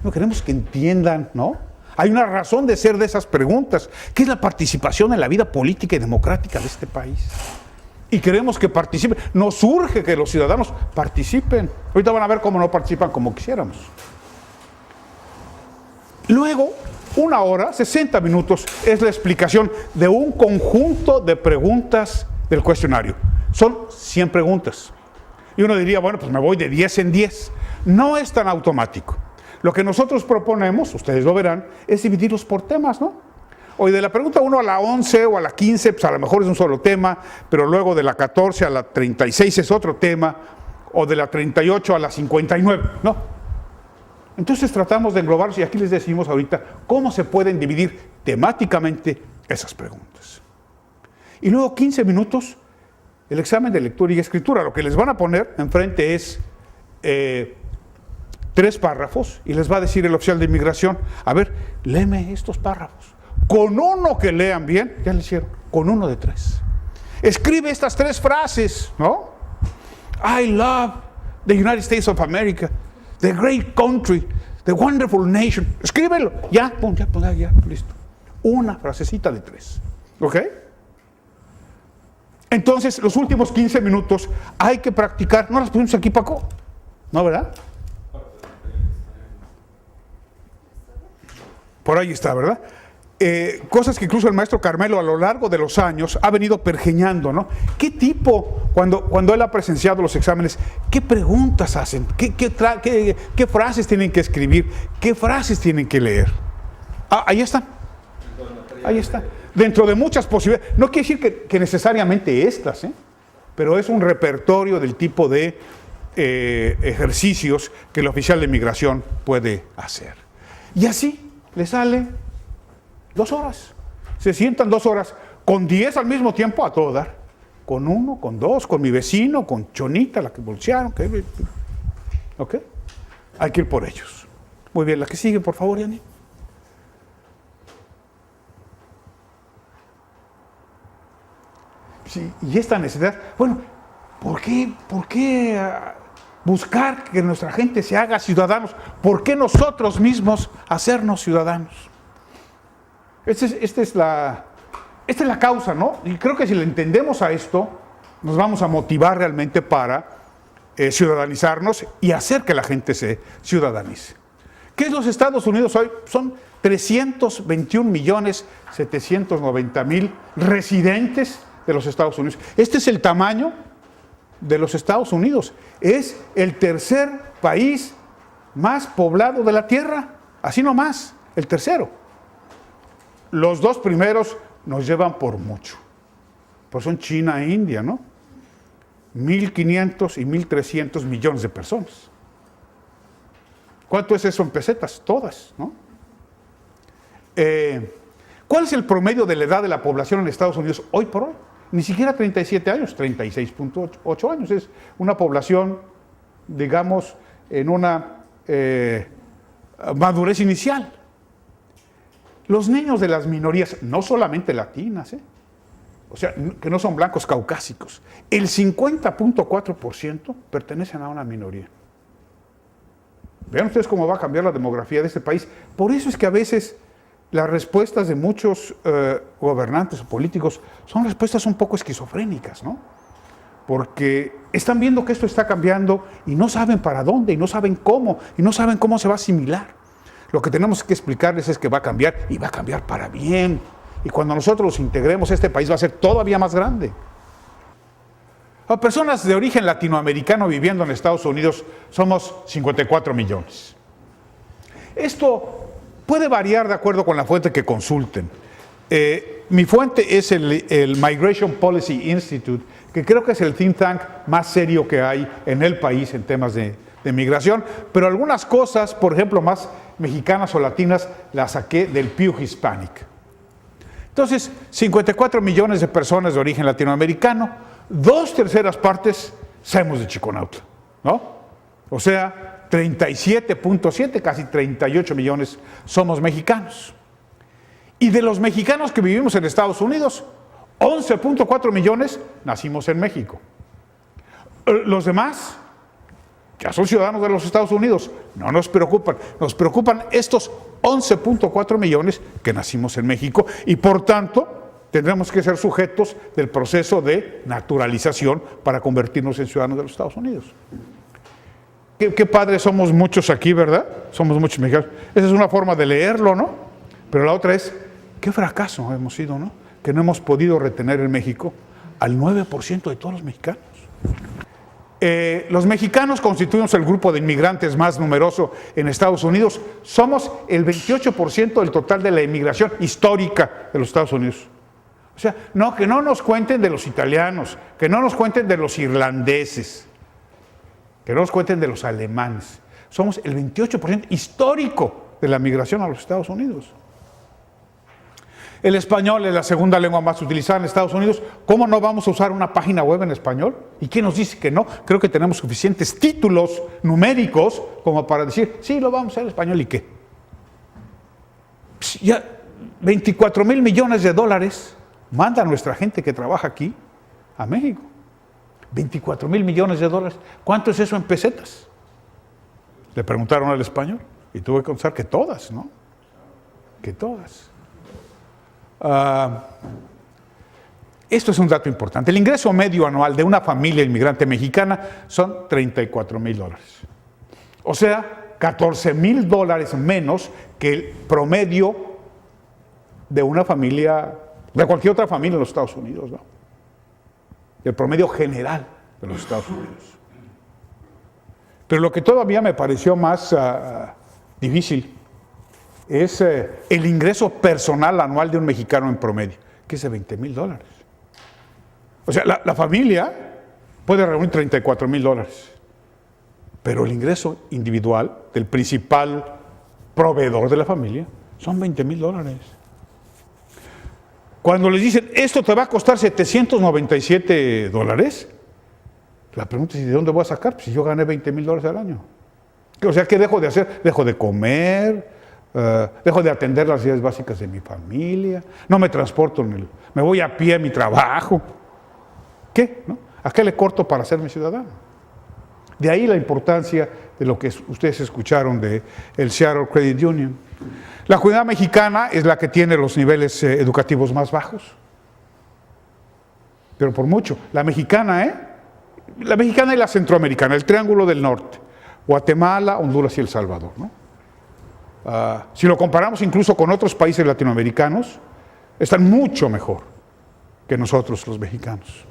No queremos que entiendan, ¿no? Hay una razón de ser de esas preguntas, que es la participación en la vida política y democrática de este país. Y queremos que participen. Nos urge que los ciudadanos participen. Ahorita van a ver cómo no participan como quisiéramos. Luego, 1 hora, 60 minutos, es la explicación de un conjunto de preguntas del cuestionario. Son 100 preguntas. Y uno diría, bueno, pues me voy de 10 en 10. No es tan automático. Lo que nosotros proponemos, ustedes lo verán, es dividirlos por temas, ¿no? Hoy de la pregunta 1 a la 11 o a la 15, pues a lo mejor es un solo tema, pero luego de la 14 a la 36 es otro tema, o de la 38 a la 59, ¿no? Entonces tratamos de englobarlos y aquí les decimos ahorita cómo se pueden dividir temáticamente esas preguntas. Y luego 15 minutos, el examen de lectura y escritura. Lo que les van a poner enfrente es 3 párrafos y les va a decir el oficial de inmigración, a ver, léeme estos párrafos. Con uno que lean bien, ya le hicieron, con uno de 3. Escribe estas 3 frases, ¿no? I love the United States of America, the great country, the wonderful nation. Escríbelo, ya, listo. Una frasecita de 3, ¿ok? Entonces, los últimos 15 minutos hay que practicar. ¿No las pusimos aquí, Paco? ¿No, verdad? Por ahí está, ¿verdad? Cosas que incluso el maestro Carmelo a lo largo de los años ha venido pergeñando, ¿no? ¿Qué tipo, cuando él ha presenciado los exámenes, qué preguntas hacen? ¿Qué frases tienen que escribir? ¿Qué frases tienen que leer? Ahí están. Ahí está. Dentro de muchas posibilidades. No quiere decir que necesariamente estas, pero es un repertorio del tipo de ejercicios que el oficial de inmigración puede hacer. Y así le sale 2 horas. Se sientan 2 horas con 10 al mismo tiempo a todo dar. Con 1, con 2, con mi vecino, con Chonita, la que bolsearon. ¿Ok? Hay que ir por ellos. Muy bien, la que sigue, por favor, Yani. Sí, y esta necesidad, bueno, ¿por qué buscar que nuestra gente se haga ciudadanos? ¿Por qué nosotros mismos hacernos ciudadanos? Esta es la causa, ¿no? Y creo que si le entendemos a esto, nos vamos a motivar realmente para ciudadanizarnos y hacer que la gente se ciudadanice. ¿Qué es los Estados Unidos hoy? Son 321.790.000 residentes de los Estados Unidos. Este es el tamaño de los Estados Unidos. Es el 3er país más poblado de la Tierra. Así nomás, el 3º. Los 2 primeros nos llevan por mucho. Pues son China e India, ¿no? 1.500 y 1.300 millones de personas. ¿Cuánto es eso en pesetas? Todas, ¿no? ¿Cuál es el promedio de la edad de la población en Estados Unidos hoy por hoy? Ni siquiera 37 años, 36.8 años. Es una población, digamos, en una madurez inicial. Los niños de las minorías, no solamente latinas, o sea, que no son blancos caucásicos, el 50.4% pertenecen a una minoría. Vean ustedes cómo va a cambiar la demografía de este país. Por eso es que a veces las respuestas de muchos gobernantes o políticos son respuestas un poco esquizofrénicas, ¿no? Porque están viendo que esto está cambiando y no saben para dónde, y no saben cómo, y no saben cómo se va a asimilar. Lo que tenemos que explicarles es que va a cambiar, y va a cambiar para bien. Y cuando nosotros los integremos, este país va a ser todavía más grande. A personas de origen latinoamericano viviendo en Estados Unidos somos 54 millones. Esto puede variar de acuerdo con la fuente que consulten. Mi fuente es el Migration Policy Institute, que creo que es el think tank más serio que hay en el país en temas de migración, pero algunas cosas, por ejemplo, más mexicanas o latinas, las saqué del Pew Hispanic. Entonces, 54 millones de personas de origen latinoamericano, 2/3 partes somos de Chiconautla, ¿no? O sea, 37.7, casi 38 millones somos mexicanos. Y de los mexicanos que vivimos en Estados Unidos, 11.4 millones nacimos en México. Los demás ya son ciudadanos de los Estados Unidos, no nos preocupan. Nos preocupan estos 11.4 millones que nacimos en México y por tanto tendremos que ser sujetos del proceso de naturalización para convertirnos en ciudadanos de los Estados Unidos. Qué padres somos muchos aquí, ¿verdad? Somos muchos mexicanos. Esa es una forma de leerlo, ¿no? Pero la otra es, qué fracaso hemos sido, ¿no? Que no hemos podido retener en México al 9% de todos los mexicanos. Los mexicanos constituimos el grupo de inmigrantes más numeroso en Estados Unidos. Somos el 28% del total de la inmigración histórica de los Estados Unidos. O sea, no, que no nos cuenten de los italianos, que no nos cuenten de los irlandeses, que no nos cuenten de los alemanes. Somos el 28% histórico de la migración a los Estados Unidos. El español es la segunda lengua más utilizada en Estados Unidos. ¿Cómo no vamos a usar una página web en español? ¿Y quién nos dice que no? Creo que tenemos suficientes títulos numéricos como para decir, sí, lo vamos a hacer en español, ¿y qué? Pues ya 24,000 millones de dólares manda nuestra gente que trabaja aquí a México. 24,000 millones de dólares. ¿Cuánto es eso en pesetas? Le preguntaron al español y tuve que contestar que todas, ¿no? Que todas. Esto es un dato importante. El ingreso medio anual de una familia inmigrante mexicana son 34,000 dólares. O sea, 14,000 dólares menos que el promedio de una familia, de cualquier otra familia en los Estados Unidos, ¿no? El promedio general de los Estados Unidos. Pero lo que todavía me pareció más difícil es el ingreso personal anual de un mexicano en promedio, que es de 20,000 dólares. O sea, la familia puede reunir 34,000 dólares, pero el ingreso individual del principal proveedor de la familia son 20,000 dólares. Cuando les dicen, esto te va a costar 797 dólares, la pregunta es, ¿de dónde voy a sacar? Pues si yo gané 20,000 dólares al año. O sea, ¿qué dejo de hacer? Dejo de comer, dejo de atender las necesidades básicas de mi familia, no me transporto me voy a pie a mi trabajo. ¿Qué? ¿No? ¿A qué le corto para hacerme ciudadano? De ahí la importancia de lo que ustedes escucharon de el Seattle Credit Union. La comunidad mexicana es la que tiene los niveles educativos más bajos, pero por mucho. La mexicana y la centroamericana, el Triángulo del Norte, Guatemala, Honduras y El Salvador, ¿no? Si lo comparamos incluso con otros países latinoamericanos, están mucho mejor que nosotros los mexicanos.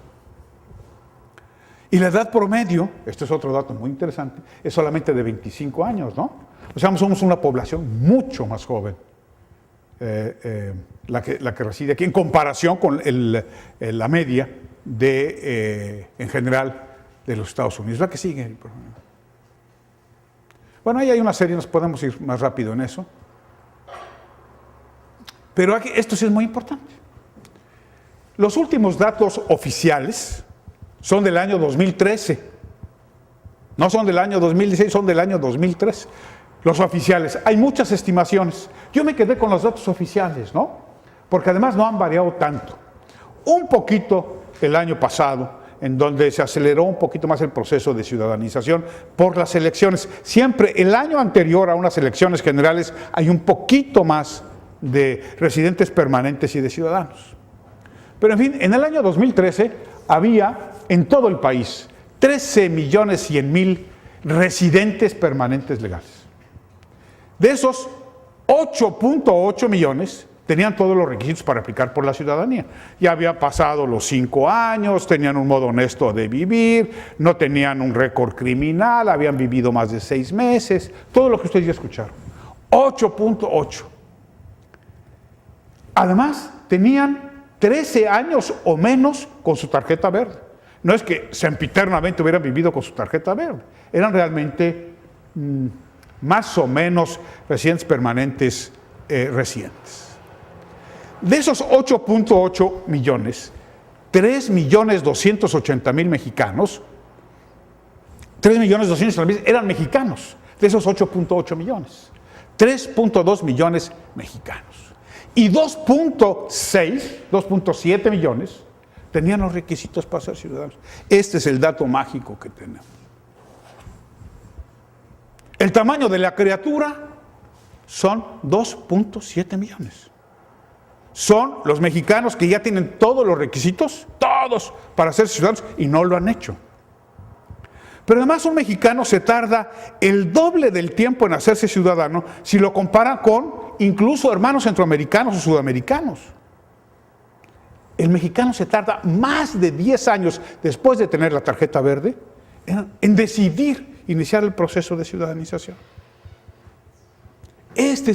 Y la edad promedio, este es otro dato muy interesante, es solamente de 25 años, ¿no? O sea, somos una población mucho más joven, la que reside aquí, en comparación con la media en general de los Estados Unidos. La que sigue. Bueno, ahí hay una serie, nos podemos ir más rápido en eso. Pero esto sí es muy importante. Los últimos datos oficiales son del año 2013. No son del año 2016, son del año 2013. Los oficiales. Hay muchas estimaciones. Yo me quedé con los datos oficiales, ¿no? Porque además no han variado tanto. Un poquito el año pasado, en donde se aceleró un poquito más el proceso de ciudadanización por las elecciones. Siempre el año anterior a unas elecciones generales hay un poquito más de residentes permanentes y de ciudadanos. Pero en fin, en el año 2013 había en todo el país 13.100.000 residentes permanentes legales. De esos, 8.8 millones tenían todos los requisitos para aplicar por la ciudadanía. Ya habían pasado los 5 años, tenían un modo honesto de vivir, no tenían un récord criminal, habían vivido más de 6 meses, todo lo que ustedes ya escucharon. 8.8. Además, tenían 13 años o menos con su tarjeta verde. No es que sempiternamente hubieran vivido con su tarjeta verde, eran realmente más o menos residentes permanentes recientes. De esos 8.8 millones, 3.280.000 mexicanos, 3.280.000 eran mexicanos, de esos 8.8 millones. 3.2 millones mexicanos. Y 2.7 millones tenían los requisitos para ser ciudadanos. Este es el dato mágico que tenemos. El tamaño de la criatura son 2.7 millones. Son los mexicanos que ya tienen todos los requisitos, todos, para ser ciudadanos y no lo han hecho. Pero además un mexicano se tarda el doble del tiempo en hacerse ciudadano si lo compara con incluso hermanos centroamericanos o sudamericanos. El mexicano se tarda más de 10 años después de tener la tarjeta verde en decidir iniciar el proceso de ciudadanización. Este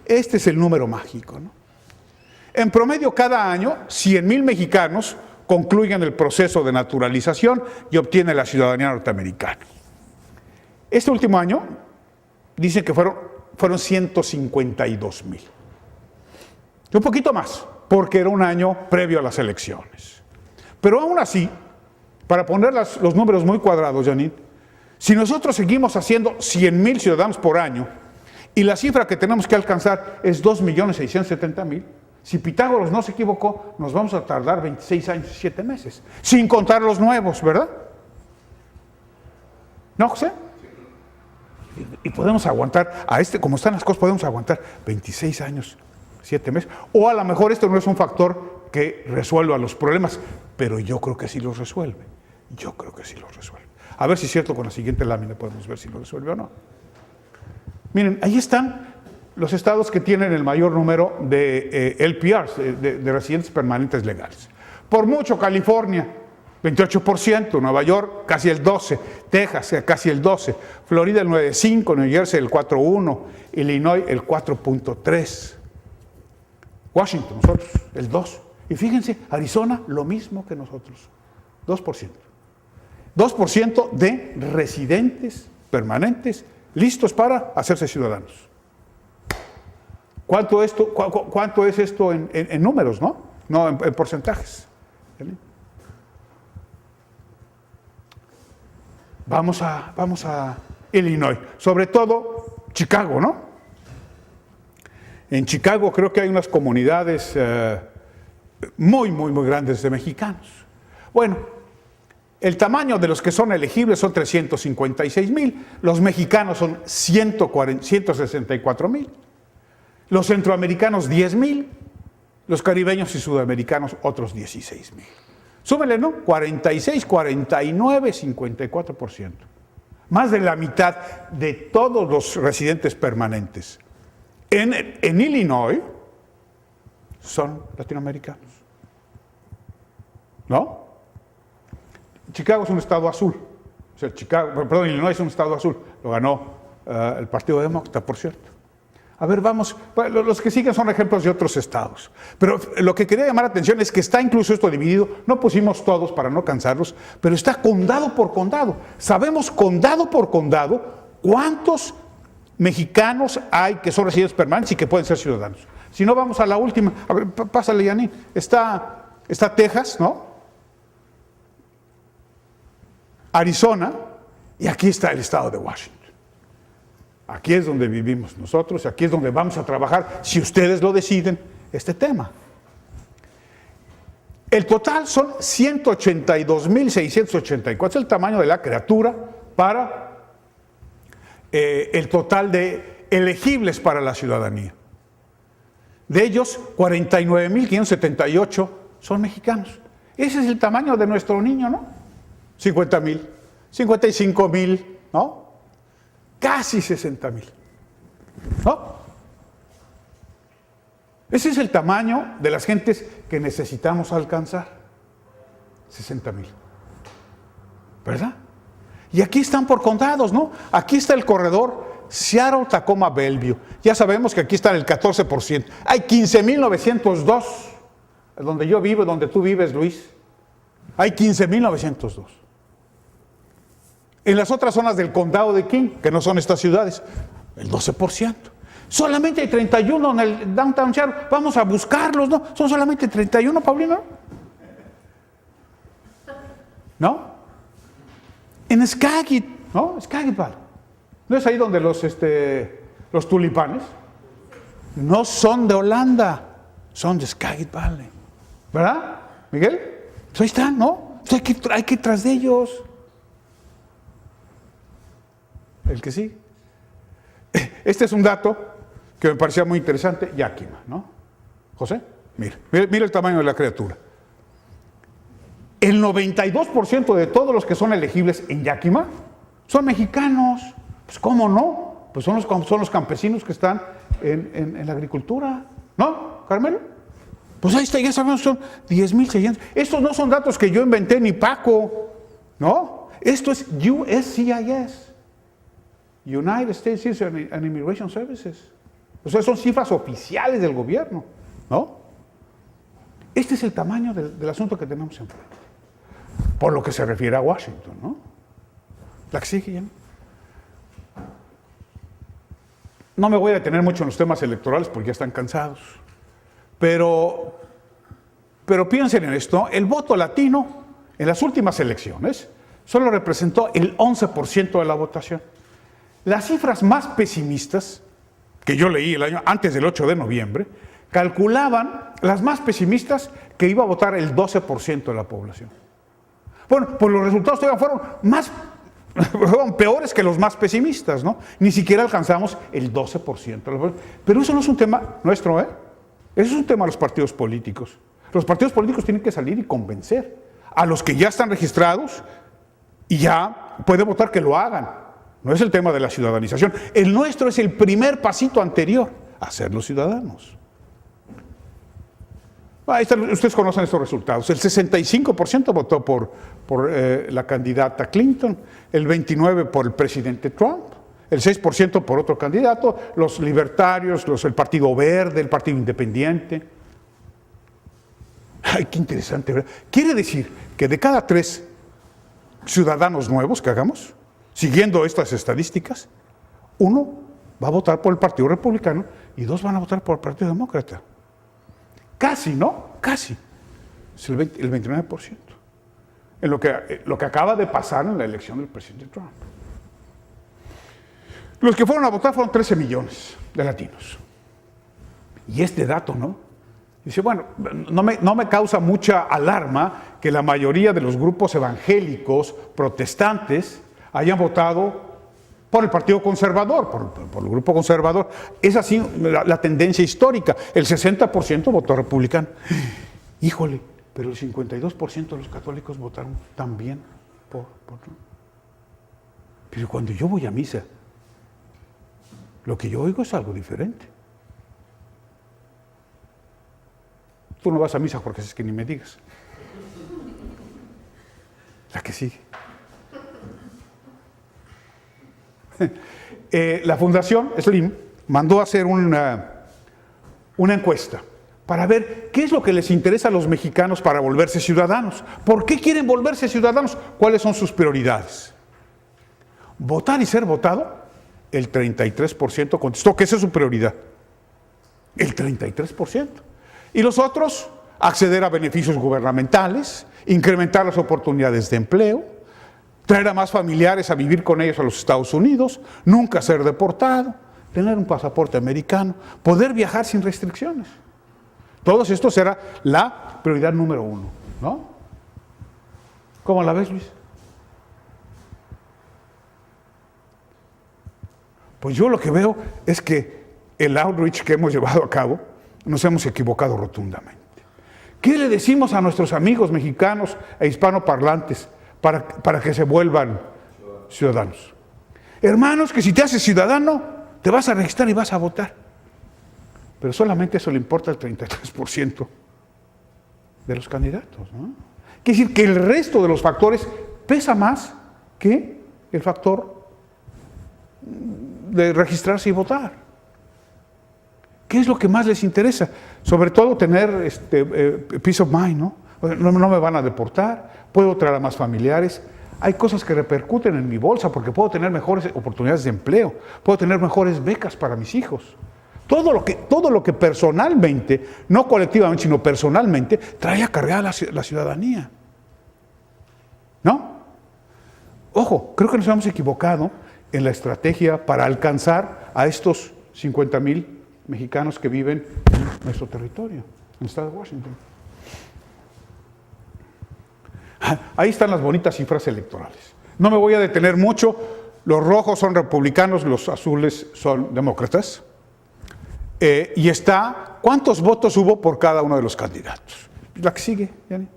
es el número mágico, ¿no? En promedio, cada año, 100.000 mexicanos concluyen el proceso de naturalización y obtienen la ciudadanía norteamericana. Este último año, dicen que fueron 152.000. Un poquito más, porque era un año previo a las elecciones. Pero aún así, para poner los números muy cuadrados, Janine, si nosotros seguimos haciendo 100.000 ciudadanos por año y la cifra que tenemos que alcanzar es 2.670.000, si Pitágoras no se equivocó, nos vamos a tardar 26 años y 7 meses, sin contar los nuevos, ¿verdad? ¿No, José? Y podemos aguantar, como están las cosas, podemos aguantar 26 años, 7 meses. O a lo mejor esto no es un factor que resuelva los problemas, pero yo creo que sí los resuelve. Yo creo que sí los resuelve. A ver si es cierto, con la siguiente lámina podemos ver si lo resuelve o no. Miren, ahí están los estados que tienen el mayor número de LPRs, de residentes permanentes legales. Por mucho, California, 28%, Nueva York casi el 12%, Texas casi el 12%, Florida el 9.5%, New Jersey el 4.1%, Illinois el 4.3%, Washington, nosotros, el 2%. Y fíjense, Arizona lo mismo que nosotros, 2%. 2% de residentes permanentes listos para hacerse ciudadanos. ¿Cuánto es esto en números, no? No en porcentajes. Vamos a Illinois, sobre todo Chicago, ¿no? En Chicago creo que hay unas comunidades muy grandes de mexicanos. Bueno, el tamaño de los que son elegibles son 356.000, los mexicanos son 164.000. Los centroamericanos 10.000, los caribeños y sudamericanos otros 16.000. Súmele, ¿no? 46, 49, 54%. Más de la mitad de todos los residentes permanentes en Illinois son latinoamericanos. ¿No? Chicago es un estado azul. O sea, Illinois es un estado azul. Lo ganó el Partido Demócrata, por cierto. A ver, vamos, los que siguen son ejemplos de otros estados. Pero lo que quería llamar la atención es que está incluso esto dividido, no pusimos todos para no cansarlos, pero está condado por condado. Sabemos condado por condado cuántos mexicanos hay que son residentes permanentes y que pueden ser ciudadanos. Si no, vamos a la última. A ver, pásale, Yanin. Está Texas, ¿no? Arizona, y aquí está el estado de Washington. Aquí es donde vivimos nosotros, aquí es donde vamos a trabajar, si ustedes lo deciden, este tema. El total son 182.684, es el tamaño de la criatura para el total de elegibles para la ciudadanía. De ellos, 49.578 son mexicanos. Ese es el tamaño de nuestro niño, ¿no? 50.000, 55.000, ¿no? Casi 60.000, ¿no? Ese es el tamaño de las gentes que necesitamos alcanzar. 60.000. ¿Verdad? Y aquí están por condados, ¿no? Aquí está el corredor Seattle, Tacoma, Bellevue. Ya sabemos que aquí está el 14%. Hay 15.902. Donde yo vivo, donde tú vives, Luis. Hay 15.902. En las otras zonas del condado de King, que no son estas ciudades, el 12%. Solamente hay 31 en el downtown Seattle. Vamos a buscarlos, ¿no? Son solamente 31, Paulino. ¿No? En Skagit, ¿no? Skagit Valley. ¿No es ahí donde los tulipanes? No son de Holanda, son de Skagit Valley. ¿Verdad, Miguel? Pues ahí están, ¿no? Pues hay que ir tras de ellos. El que sí. Este es un dato que me parecía muy interesante, Yakima, ¿no? José, mira el tamaño de la criatura. El 92% de todos los que son elegibles en Yakima son mexicanos. Pues ¿cómo no? Pues son los campesinos que están en la agricultura, ¿no, Carmelo? Pues ahí está, ya sabemos, son 10.600. Estos no son datos que yo inventé ni Paco, ¿no? Esto es USCIS, United States Citizenship and Immigration Services. O sea, son cifras oficiales del gobierno, ¿no? Este es el tamaño del asunto que tenemos enfrente. Por lo que se refiere a Washington, ¿no? La que sigue, ¿no? No me voy a detener mucho en los temas electorales porque ya están cansados. Pero piensen en esto, el voto latino en las últimas elecciones solo representó el 11% de la votación. Las cifras más pesimistas que yo leí el año antes del 8 de noviembre calculaban, las más pesimistas, que iba a votar el 12% de la población. Bueno, pues los resultados todavía fueron peores que los más pesimistas, ¿no? Ni siquiera alcanzamos el 12%. Pero eso no es un tema nuestro, ¿eh? Eso es un tema de los partidos políticos. Los partidos políticos tienen que salir y convencer a los que ya están registrados y ya pueden votar que lo hagan. No es el tema de la ciudadanización. El nuestro es el primer pasito anterior a ser los ciudadanos. Ustedes conocen estos resultados. El 65% votó por la candidata Clinton, el 29% por el presidente Trump, el 6% por otro candidato, los libertarios, el Partido Verde, el Partido Independiente. Ay, qué interesante, ¿verdad? Quiere decir que de cada 3 ciudadanos nuevos que hagamos, siguiendo estas estadísticas, 1 va a votar por el Partido Republicano y 2 van a votar por el Partido Demócrata. Casi, ¿no? Casi. Es el 29%. En lo que acaba de pasar en la elección del presidente Trump. Los que fueron a votar fueron 13 millones de latinos. Y este dato, ¿no? Dice, bueno, no me causa mucha alarma que la mayoría de los grupos evangélicos protestantes hayan votado por el Partido Conservador, por el grupo conservador. Es así la tendencia histórica. El 60% votó republicano. Híjole, pero el 52% de los católicos votaron también por Trump. Pero cuando yo voy a misa, lo que yo oigo es algo diferente. Tú no vas a misa, Jorge, es que ni me digas. La que sigue. La Fundación Slim mandó a hacer una encuesta para ver qué es lo que les interesa a los mexicanos para volverse ciudadanos. ¿Por qué quieren volverse ciudadanos? ¿Cuáles son sus prioridades? Votar y ser votado, el 33% contestó que esa es su prioridad. El 33%. Y los otros, acceder a beneficios gubernamentales, incrementar las oportunidades de empleo, traer a más familiares a vivir con ellos a los Estados Unidos, nunca ser deportado, tener un pasaporte americano, poder viajar sin restricciones. Todo esto será la prioridad número 1. ¿no? ¿Cómo la ves, Luis? Pues yo lo que veo es que el outreach que hemos llevado a cabo nos hemos equivocado rotundamente. ¿Qué le decimos a nuestros amigos mexicanos e hispanoparlantes para que se vuelvan ciudadanos? Hermanos, que si te haces ciudadano, te vas a registrar y vas a votar. Pero solamente eso le importa al 33% de los candidatos, ¿no? Quiere decir que el resto de los factores pesa más que el factor de registrarse y votar. ¿Qué es lo que más les interesa? Sobre todo tener peace of mind, ¿no? No me van a deportar, puedo traer a más familiares. Hay cosas que repercuten en mi bolsa porque puedo tener mejores oportunidades de empleo, puedo tener mejores becas para mis hijos. Todo lo que personalmente, no colectivamente, sino personalmente, trae acarreada la ciudadanía. ¿No? Ojo, creo que nos hemos equivocado en la estrategia para alcanzar a estos 50,000 mexicanos que viven en nuestro territorio, en el estado de Washington. Ahí están las bonitas cifras electorales. No me voy a detener mucho. Los rojos son republicanos, los azules son demócratas. Y está, ¿cuántos votos hubo por cada uno de los candidatos? La que sigue, Yanni.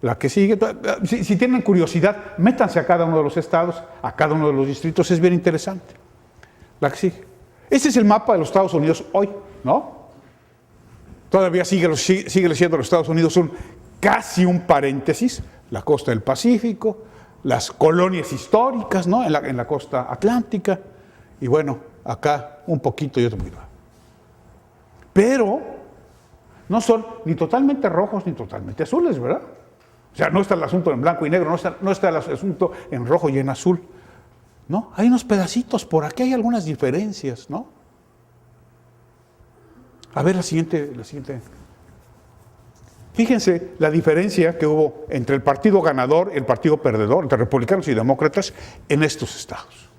La que sigue. Si tienen curiosidad, métanse a cada uno de los estados, a cada uno de los distritos, es bien interesante. La que sigue. Este es el mapa de los Estados Unidos hoy, ¿no? Todavía sigue siendo los Estados Unidos casi un paréntesis, la costa del Pacífico, las colonias históricas, ¿no? En la costa atlántica, y bueno, acá un poquito y otro poquito. Pero no son ni totalmente rojos ni totalmente azules, ¿verdad? O sea, no está el asunto en blanco y negro, no está el asunto en rojo y en azul. ¿No? Hay unos pedacitos, por aquí hay algunas diferencias, ¿no? A ver la siguiente. Fíjense la diferencia que hubo entre el partido ganador y el partido perdedor, entre republicanos y demócratas, en estos estados.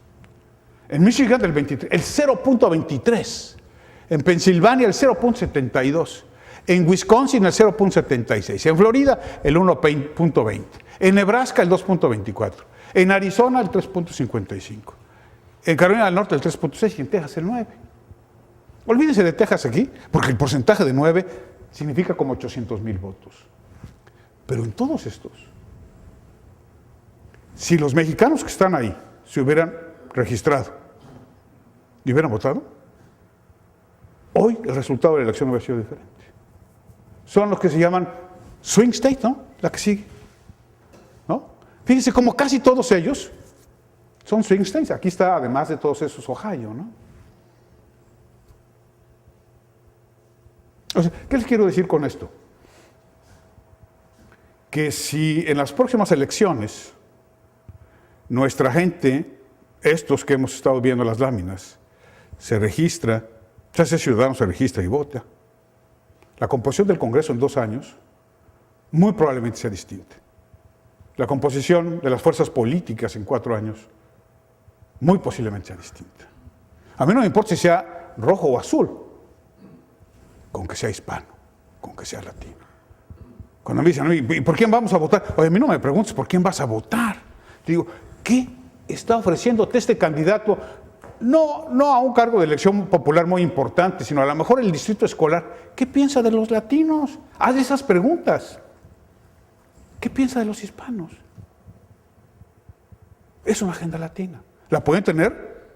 En Michigan el 0.23, en Pensilvania el 0.72, en Wisconsin el 0.76, en Florida el 1.20, en Nebraska el 2.24. En Arizona el 3.55, en Carolina del Norte el 3.6 y en Texas el 9. Olvídense de Texas aquí, porque el porcentaje de 9 significa como 800,000 votos. Pero en todos estos, si los mexicanos que están ahí se hubieran registrado y hubieran votado, hoy el resultado de la elección hubiera sido diferente. Son los que se llaman swing state, ¿no? La que sigue. Fíjense como casi todos ellos son swing states. Aquí está, además de todos esos, Ohio, ¿no? O sea, ¿qué les quiero decir con esto? Que si en las próximas elecciones nuestra gente, estos que hemos estado viendo las láminas, se registra, se hace ciudadano, se registra y vota, la composición del Congreso en 2 años muy probablemente sea distinta. La composición de las fuerzas políticas en 4 años muy posiblemente sea distinta. A mí no me importa si sea rojo o azul, con que sea hispano, con que sea latino. Cuando me dicen, ¿y por quién vamos a votar? Oye, a mí no me preguntes por quién vas a votar. Te digo, ¿qué está ofreciéndote este candidato? No a un cargo de elección popular muy importante, sino a lo mejor el distrito escolar. ¿Qué piensa de los latinos? Haz esas preguntas. ¿Qué piensa de los hispanos? Es una agenda latina. La pueden tener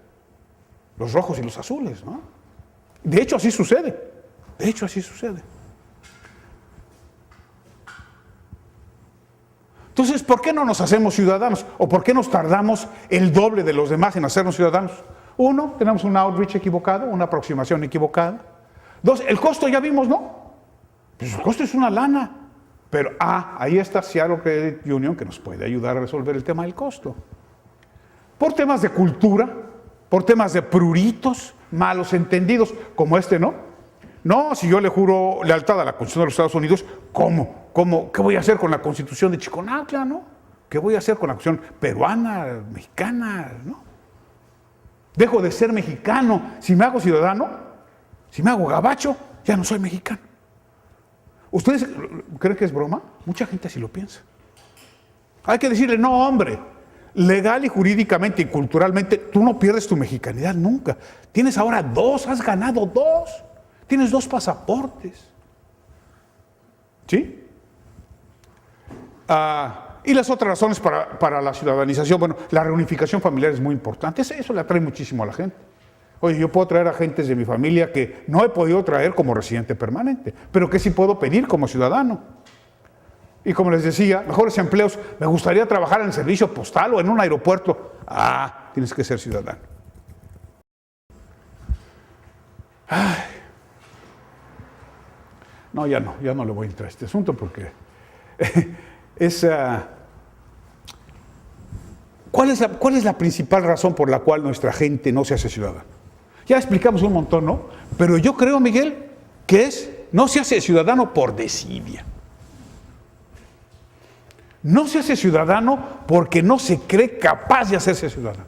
los rojos y los azules, ¿no? De hecho, así sucede. Entonces, ¿por qué no nos hacemos ciudadanos? ¿O por qué nos tardamos el doble de los demás en hacernos ciudadanos? 1, tenemos un outreach equivocado, una aproximación equivocada. 2, el costo ya vimos, ¿no? Pues el costo es una lana. Pero ahí está Seattle Credit Union que nos puede ayudar a resolver el tema del costo. Por temas de cultura, por temas de pruritos, malos entendidos, como este, ¿no? No, si yo le juro lealtad a la Constitución de los Estados Unidos, ¿cómo? ¿Qué voy a hacer con la Constitución de Chiconauhtla, no? ¿Qué voy a hacer con la Constitución peruana, mexicana, no? Dejo de ser mexicano. Si me hago ciudadano, si me hago gabacho, ya no soy mexicano. ¿Ustedes creen que es broma? Mucha gente así lo piensa. Hay que decirle, no, hombre, legal y jurídicamente y culturalmente, tú no pierdes tu mexicanidad nunca. Tienes ahora 2, has ganado 2. Tienes 2 pasaportes. ¿Sí? Y las otras razones para la ciudadanización, bueno, la reunificación familiar es muy importante. Eso le atrae muchísimo a la gente. Oye, yo puedo traer a gentes de mi familia que no he podido traer como residente permanente, pero que sí puedo pedir como ciudadano. Y como les decía, mejores empleos, me gustaría trabajar en el servicio postal o en un aeropuerto. Tienes que ser ciudadano. No, ya no le voy a entrar a este asunto porque ¿cuál es la principal razón por la cual nuestra gente no se hace ciudadana? Ya explicamos un montón, ¿no? Pero yo creo, Miguel, que no se hace ciudadano por desidia. No se hace ciudadano porque no se cree capaz de hacerse ciudadano.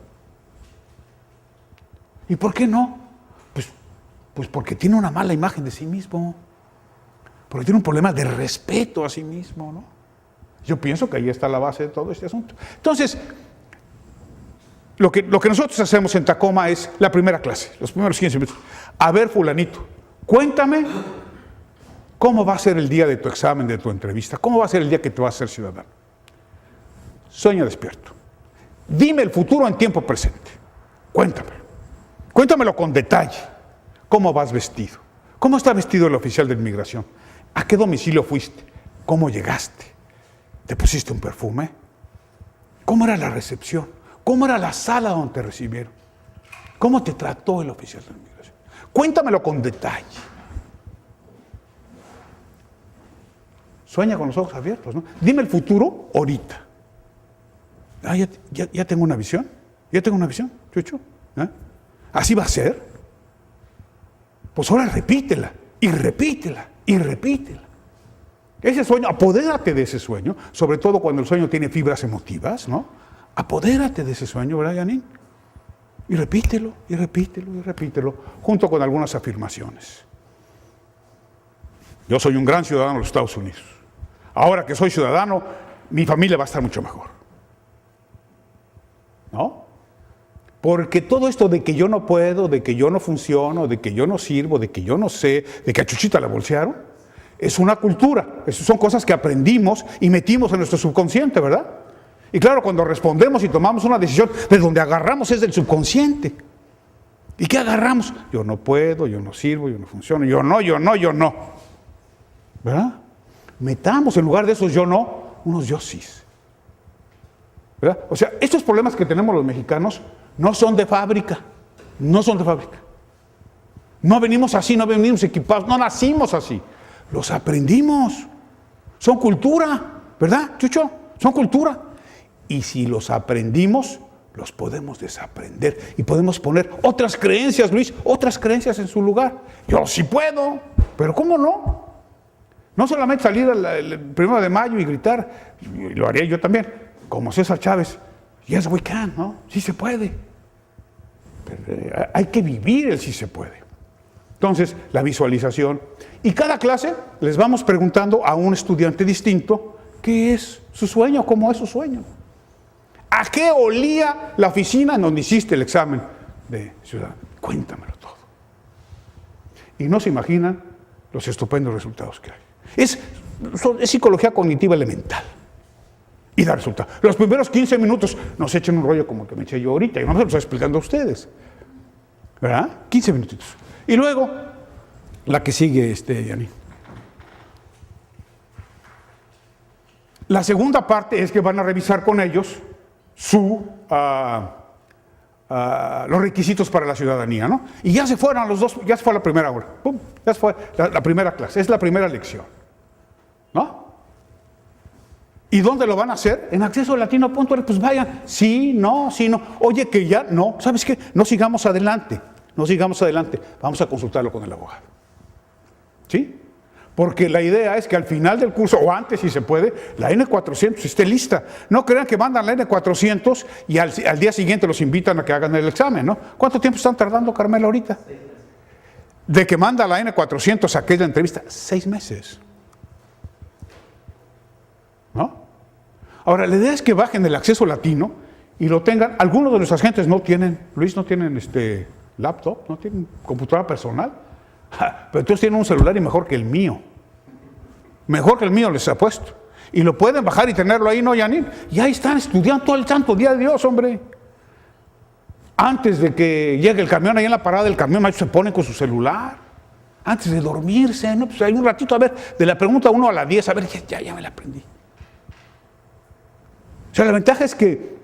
¿Y por qué no? Pues porque tiene una mala imagen de sí mismo. Porque tiene un problema de respeto a sí mismo, ¿no? Yo pienso que ahí está la base de todo este asunto. Entonces, lo que nosotros hacemos en Tacoma es la primera clase, los primeros 15 minutos. A ver, fulanito, cuéntame cómo va a ser el día de tu examen, de tu entrevista. ¿Cómo va a ser el día que te vas a ser ciudadano? Sueño despierto. Dime el futuro en tiempo presente. Cuéntamelo. Cuéntamelo con detalle. ¿Cómo vas vestido? ¿Cómo está vestido el oficial de inmigración? ¿A qué domicilio fuiste? ¿Cómo llegaste? ¿Te pusiste un perfume? ¿Cómo era la recepción? ¿Cómo era la sala donde te recibieron? ¿Cómo te trató el oficial de inmigración? Cuéntamelo con detalle. Sueña con los ojos abiertos, ¿no? Dime el futuro ahorita. Ya tengo una visión. Ya tengo una visión, Chucho. ¿Así va a ser? Pues ahora repítela, y repítela, y repítela. Ese sueño, apodérate de ese sueño, sobre todo cuando el sueño tiene fibras emotivas, ¿no? Apodérate de ese sueño, ¿verdad, Janine? Y repítelo, y repítelo, y repítelo, junto con algunas afirmaciones. Yo soy un gran ciudadano de los Estados Unidos. Ahora que soy ciudadano, mi familia va a estar mucho mejor. ¿No? Porque todo esto de que yo no puedo, de que yo no funciono, de que yo no sirvo, de que yo no sé, de que a Chuchita la bolsearon, es una cultura. Esas son cosas que aprendimos y metimos en nuestro subconsciente, ¿verdad? Y claro, cuando respondemos y tomamos una decisión, de donde agarramos es del subconsciente. ¿Y qué agarramos? Yo no puedo, yo no sirvo, yo no funciono, yo no. ¿Verdad? Metamos en lugar de esos yo no, unos yo sí. ¿Verdad? O sea, estos problemas que tenemos los mexicanos no son de fábrica, no son de fábrica. No venimos así, no venimos equipados, no nacimos así. Los aprendimos. Son cultura, ¿verdad, Chucho? Son cultura. Y si los aprendimos, los podemos desaprender y podemos poner otras creencias, Luis, otras creencias en su lugar. Yo sí puedo, pero ¿cómo no? No solamente salir el 1 de mayo y gritar, y lo haría yo también, como César Chávez, yes we can, ¿no? Sí se puede. Pero hay que vivir el sí se puede. Entonces, la visualización. Y cada clase les vamos preguntando a un estudiante distinto qué es su sueño, cómo es su sueño. ¿A qué olía la oficina en donde hiciste el examen de ciudadano? Cuéntamelo todo. Y no se imaginan los estupendos resultados que hay. Es psicología cognitiva elemental. Y da resultados. Los primeros 15 minutos nos echan un rollo como el que me eché yo ahorita. Y no se lo estoy explicando a ustedes. ¿Verdad? 15 minutitos. Y luego, la que sigue, Yanni. La segunda parte es que van a revisar con ellos los requisitos para la ciudadanía, ¿no? Y ya se fueron los dos, ya se fue la primera hora. ¡Pum! Ya se fue la primera clase, es la primera lección. ¿No? ¿Y dónde lo van a hacer? En accesolatino.org. Pues vayan, sí, no. Oye, que ya no, ¿sabes qué? No sigamos adelante, vamos a consultarlo con el abogado. ¿Sí? Porque la idea es que al final del curso, o antes si se puede, la N400 esté lista. No crean que mandan la N400 y al día siguiente los invitan a que hagan el examen, ¿no? ¿Cuánto tiempo están tardando, Carmela, ahorita? De que manda la N400 a aquella entrevista, 6 meses. Ahora, la idea es que bajen el acceso latino y lo tengan. Algunos de nuestros agentes no tienen, Luis, no tienen laptop, no tienen computadora personal, pero entonces tienen un celular y mejor que el mío. Mejor que el mío les apuesto. Y lo pueden bajar y tenerlo ahí, ¿no, Yanin? Y ahí están estudiando todo el santo día de Dios, hombre. Antes de que llegue el camión, ahí en la parada del camión, se ponen con su celular. Antes de dormirse, ¿no? Pues hay un ratito, a ver, de la pregunta 1 a la 10, a ver, ya me la aprendí. O sea, la ventaja es que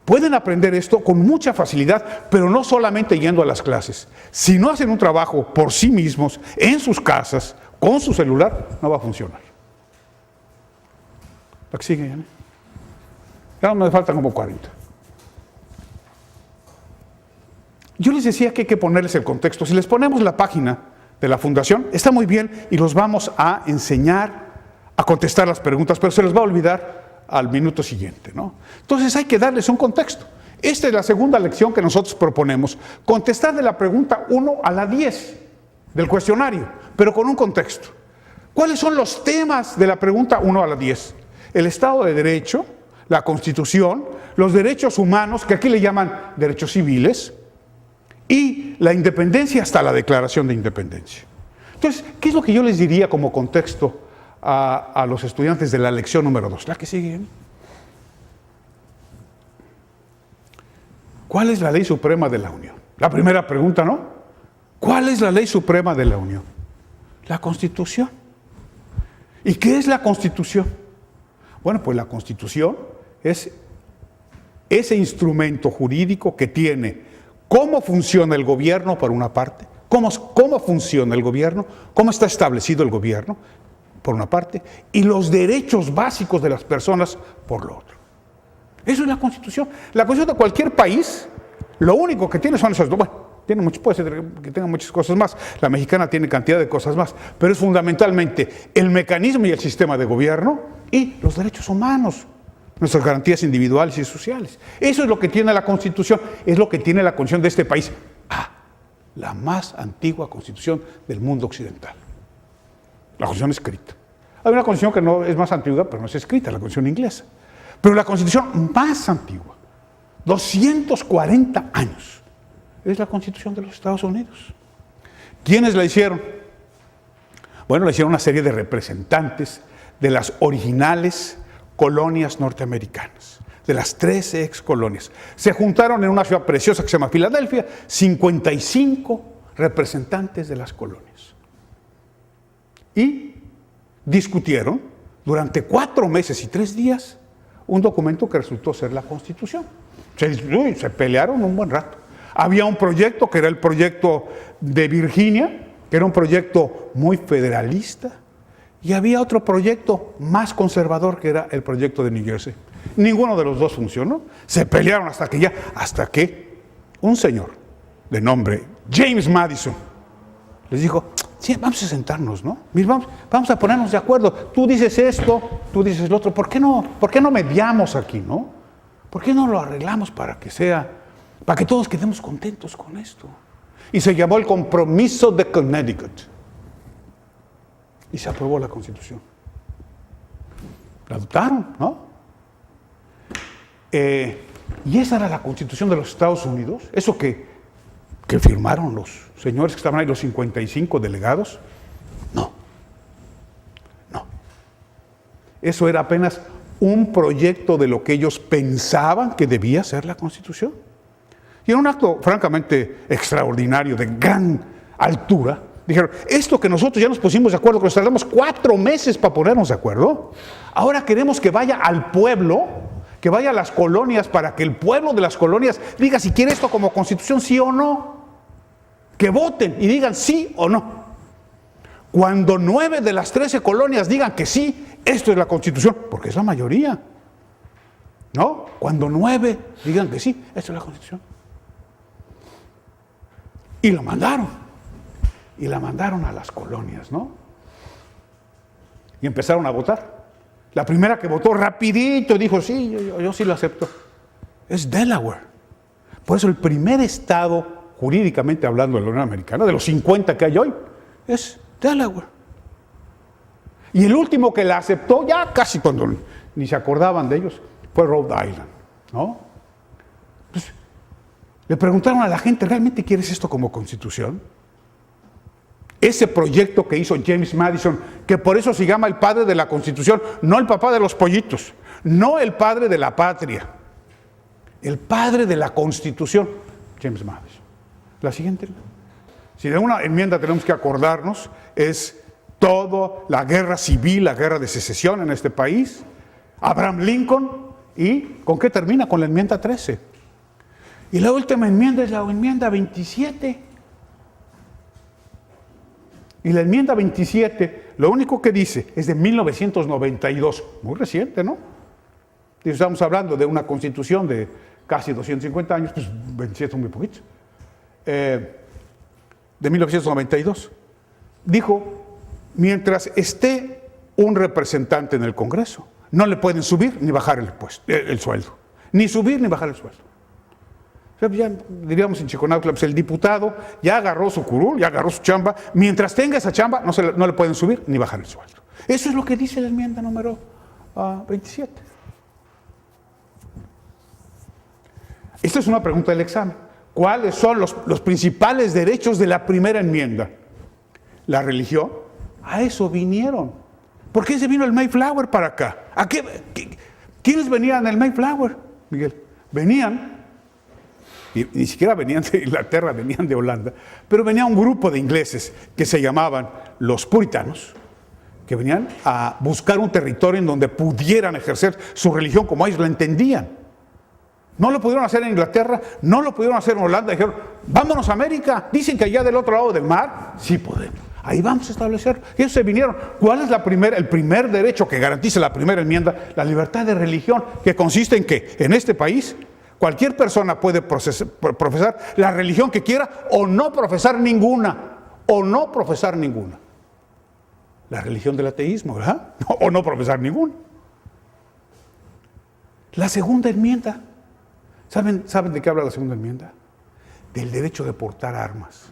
pueden aprender esto con mucha facilidad, pero no solamente yendo a las clases. Si no hacen un trabajo por sí mismos, en sus casas, con su celular, no va a funcionar. ¿La que sigue, Yanin? Ya me faltan como 40. Yo les decía que hay que ponerles el contexto. Si les ponemos la página de la fundación, está muy bien y los vamos a enseñar a contestar las preguntas, pero se les va a olvidar al minuto siguiente, ¿no? Entonces hay que darles un contexto. Esta es la segunda lección que nosotros proponemos. Contestar de la pregunta 1 a la 10 del cuestionario, pero con un contexto. ¿Cuáles son los temas de la pregunta 1 a la 10? El Estado de Derecho, la Constitución, los derechos humanos, que aquí le llaman derechos civiles, y la independencia hasta la Declaración de Independencia. Entonces, ¿qué es lo que yo les diría como contexto a los estudiantes de la lección número 2? La que sigue. ¿Cuál es la ley suprema de la Unión? La primera pregunta, ¿no? ¿Cuál es la ley suprema de la Unión? La Constitución. ¿Y qué es la Constitución? Bueno, pues la Constitución es ese instrumento jurídico que tiene cómo funciona el gobierno, por una parte, cómo funciona el gobierno, cómo está establecido el gobierno, por una parte, y los derechos básicos de las personas, por lo otro. Eso es la Constitución. La Constitución de cualquier país, lo único que tiene son esas dos. Bueno, puede ser que tenga muchas cosas más. La mexicana tiene cantidad de cosas más, pero es fundamentalmente el mecanismo y el sistema de gobierno y los derechos humanos, nuestras garantías individuales y sociales. Eso es lo que tiene la Constitución, es lo que tiene la Constitución de este país. La más antigua Constitución del mundo occidental. La Constitución escrita. Hay una Constitución que no es más antigua, pero no es escrita, la Constitución inglesa. Pero la Constitución más antigua, 240 años, es la Constitución de los Estados Unidos. ¿Quiénes la hicieron? Bueno, la hicieron una serie de representantes de las originales colonias norteamericanas, de las 13 excolonias. Se juntaron en una ciudad preciosa que se llama Filadelfia, 55 representantes de las colonias. Y discutieron durante 4 meses y 3 días un documento que resultó ser la Constitución. Se pelearon un buen rato. Había un proyecto que era el proyecto de Virginia, que era un proyecto muy federalista, y había otro proyecto más conservador que era el proyecto de New Jersey. Ninguno de los dos funcionó. Se pelearon hasta que un señor de nombre James Madison les dijo: sí, vamos a sentarnos, ¿no? Vamos a ponernos de acuerdo. Tú dices esto, tú dices lo otro. ¿Por qué no mediamos aquí, no? ¿Por qué no lo arreglamos para que todos quedemos contentos con esto? Y se llamó el Compromiso de Connecticut. Y se aprobó la Constitución. La adoptaron, ¿no? Y esa era la Constitución de los Estados Unidos. Eso que firmaron los señores que estaban ahí, los 55 delegados. No. Eso era apenas un proyecto de lo que ellos pensaban que debía ser la Constitución. Y en un acto francamente extraordinario, de gran altura, dijeron: esto que nosotros ya nos pusimos de acuerdo, que nos tardamos 4 meses para ponernos de acuerdo, ahora queremos que vaya al pueblo, que vaya a las colonias, para que el pueblo de las colonias diga si quiere esto como Constitución, sí o no. Que voten y digan sí o no. Cuando 9 de las 13 colonias digan que sí, esto es la Constitución, porque es la mayoría, ¿no? Cuando 9 digan que sí, esto es la Constitución. Y lo mandaron. Y la mandaron a las colonias, ¿no? Y empezaron a votar. La primera que votó rapidito dijo: sí, yo sí lo acepto. Es Delaware. Por eso el primer estado, jurídicamente hablando, de la Unión Americana, de los 50 que hay hoy, es Delaware. Y el último que la aceptó, ya casi cuando ni se acordaban de ellos, fue Rhode Island, ¿no? Entonces, le preguntaron a la gente, ¿realmente quieres esto como constitución? Ese proyecto que hizo James Madison, que por eso se llama el padre de la Constitución, no el papá de los pollitos, no el padre de la patria, el padre de la Constitución, James Madison. La siguiente. Si de una enmienda tenemos que acordarnos, es toda la guerra civil, la guerra de secesión en este país, Abraham Lincoln, ¿y con qué termina? Con la enmienda 13. Y la última enmienda es la enmienda 27. Y la enmienda 27, lo único que dice es de 1992, muy reciente, ¿no? Y estamos hablando de una constitución de casi 250 años, pues 27 son muy poquitos. De 1992. Dijo, mientras esté un representante en el Congreso, no le pueden subir ni bajar el sueldo. Ni subir ni bajar el sueldo. O sea, ya diríamos en Chiconaucla, pues el diputado ya agarró su curul, ya agarró su chamba. Mientras tenga esa chamba, no le pueden subir ni bajar el sueldo. Eso es lo que dice la enmienda número 27. Esta es una pregunta del examen. ¿Cuáles son los principales derechos de la primera enmienda? La religión. A eso vinieron. ¿Por qué se vino el Mayflower para acá? ¿Quiénes venían en el Mayflower, Miguel? Venían, y ni siquiera venían de Inglaterra, venían de Holanda, pero venía un grupo de ingleses que se llamaban los puritanos, que venían a buscar un territorio en donde pudieran ejercer su religión como ellos la entendían. No lo pudieron hacer en Inglaterra, no lo pudieron hacer en Holanda. Dijeron, vámonos a América. Dicen que allá del otro lado del mar, sí podemos. Ahí vamos a establecer. Y ellos se vinieron. ¿Cuál es el primer derecho que garantiza la primera enmienda? La libertad de religión, que consiste en que en este país cualquier persona puede profesar la religión que quiera o no profesar ninguna. O no profesar ninguna. La religión del ateísmo, ¿verdad? O no profesar ninguna. La segunda enmienda. ¿Saben de qué habla la segunda enmienda? Del derecho de portar armas.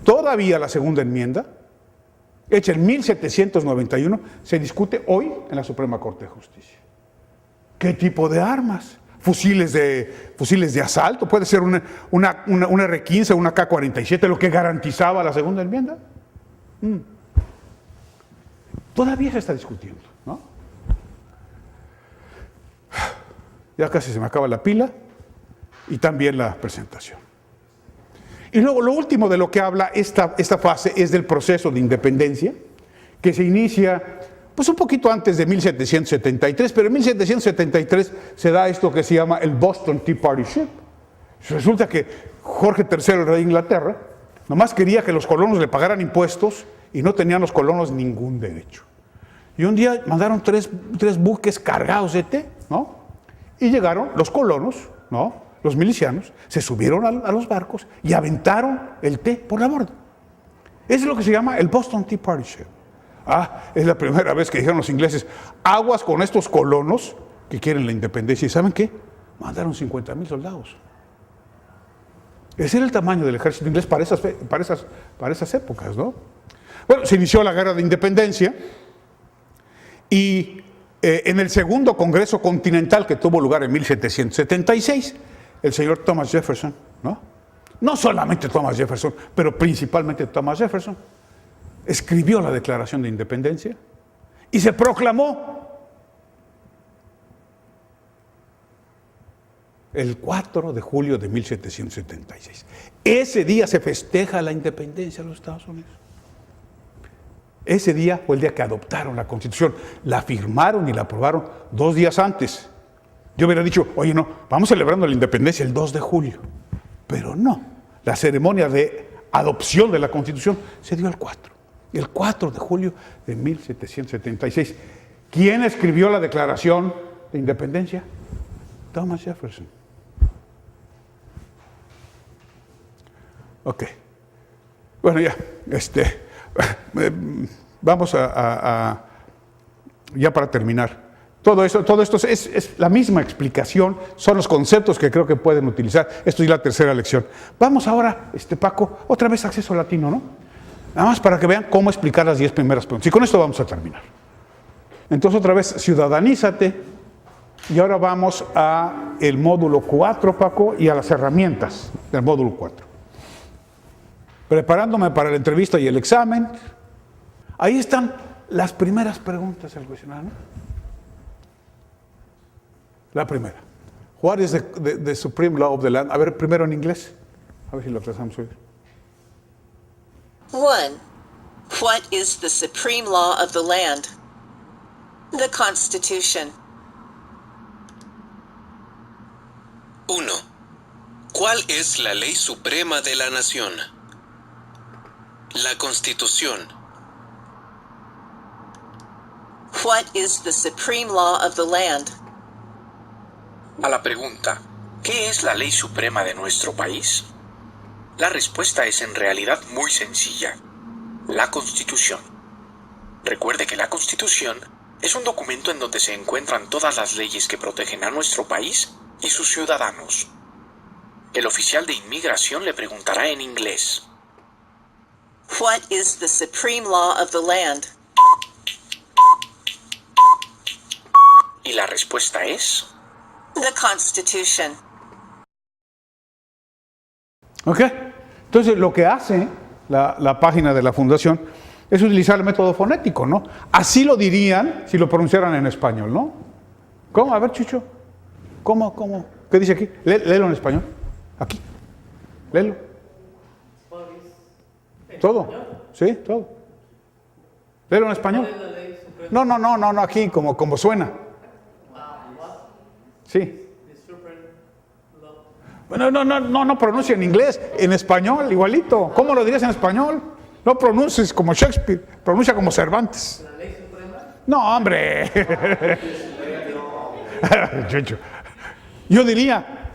Todavía la segunda enmienda, hecha en 1791, se discute hoy en la Suprema Corte de Justicia. ¿Qué tipo de armas? Fusiles de asalto, puede ser una R-15, una K-47, lo que garantizaba la segunda enmienda. Todavía se está discutiendo, ¿no? Ya casi se me acaba la pila y también la presentación. Y luego lo último de lo que habla esta fase es del proceso de independencia, que se inicia pues un poquito antes de 1773, pero en 1773 se da esto que se llama el Boston Tea Party Ship. Resulta que Jorge III, el rey de Inglaterra, nomás quería que los colonos le pagaran impuestos y no tenían los colonos ningún derecho. Y un día mandaron tres buques cargados de té, ¿no? Y llegaron los colonos, ¿no? Los milicianos, se subieron a los barcos y aventaron el té por la borda. Eso es lo que se llama el Boston Tea Party Ship. Es la primera vez que dijeron los ingleses, aguas con estos colonos que quieren la independencia. ¿Y saben qué? Mandaron 50,000 soldados. Ese era el tamaño del ejército inglés para esas épocas, ¿no? Bueno, se inició la guerra de independencia y en el segundo Congreso Continental que tuvo lugar en 1776, el señor Thomas Jefferson, no solamente Thomas Jefferson, pero principalmente Thomas Jefferson, escribió la Declaración de Independencia y se proclamó el 4 de julio de 1776. Ese día se festeja la independencia de los Estados Unidos. Ese día fue el día que adoptaron la Constitución, la firmaron y la aprobaron 2 días antes. Yo hubiera dicho, oye, no, vamos celebrando la independencia el 2 de julio. Pero no, la ceremonia de adopción de la Constitución se dio el 4 de julio de 1776. ¿Quién escribió la Declaración de Independencia? Thomas Jefferson. Ok. Bueno, ya, vamos ya para terminar. Todo esto es la misma explicación, son los conceptos que creo que pueden utilizar. Esto es la tercera lección. Vamos ahora, Paco, otra vez acceso latino, ¿no? Nada más para que vean cómo explicar las 10 primeras preguntas. Y con esto vamos a terminar. Entonces otra vez, ciudadanízate. Y ahora vamos a el módulo 4, Paco, y a las herramientas del módulo 4. Preparándome para la entrevista y el examen. Ahí están las primeras preguntas del cuestionario, ¿no? La primera. What is the supreme law of the land? A ver, primero en inglés. A ver si lo trazamos hoy. 1. What is the supreme law of the land? The Constitution. 1. ¿Cuál es la ley suprema de la nación? La Constitución. What is the supreme law of the land? A la pregunta, ¿qué es la ley suprema de nuestro país? La respuesta es en realidad muy sencilla. La Constitución. Recuerde que la Constitución es un documento en donde se encuentran todas las leyes que protegen a nuestro país y sus ciudadanos. El oficial de inmigración le preguntará en inglés. What is the supreme law of the land? Y la respuesta es... The Constitution. ¿Ok? Entonces lo que hace la página de la Fundación es utilizar el método fonético, ¿no? Así lo dirían si lo pronunciaran en español, ¿no? ¿Cómo? A ver, Chucho. ¿Cómo? ¿Qué dice aquí? Léelo en español. Aquí. Léelo. ¿Todo? ¿Sí? ¿Todo? Léelo en español. No, aquí, como suena. Sí. Bueno, no pronuncia en inglés, en español, igualito. ¿Cómo lo dirías en español? No pronuncies como Shakespeare, pronuncia como Cervantes. ¿La ley suprema? No, hombre. Yo diría,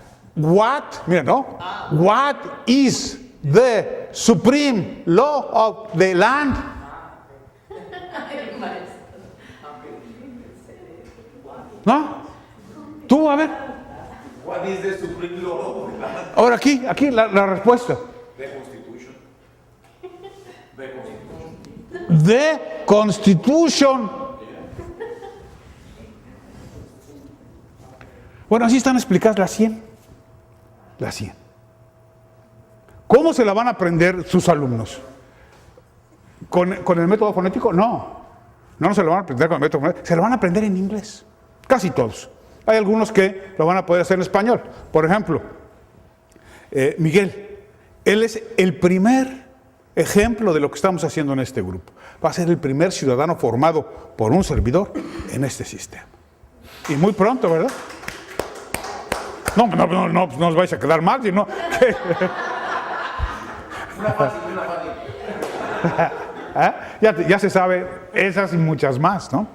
mira, ¿no? What is the supreme law of the land? ¿No? Tú, a ver. What is the supreme law of the land? Ahora aquí la respuesta. The Constitution. The Constitution. Bueno, así están explicadas las 100. Las 100. ¿Cómo se la van a aprender sus alumnos? ¿Con el método fonético? No se lo van a aprender con el método fonético. Se lo van a aprender en inglés. Casi todos. Hay algunos que lo van a poder hacer en español. Por ejemplo, Miguel, él es el primer ejemplo de lo que estamos haciendo en este grupo. Va a ser el primer ciudadano formado por un servidor en este sistema. Y muy pronto, ¿verdad? No os vais a quedar mal, sino que... Una fácil. Ya se sabe esas y muchas más, ¿no?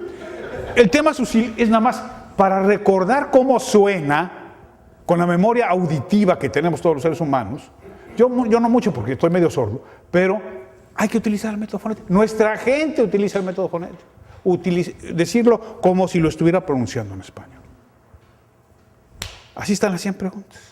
El tema susil es nada más para recordar cómo suena con la memoria auditiva que tenemos todos los seres humanos. Yo no mucho porque estoy medio sordo, pero hay que utilizar el método fonético. Nuestra gente utiliza el método fonético. Decirlo como si lo estuviera pronunciando en español. Así están las 100 preguntas.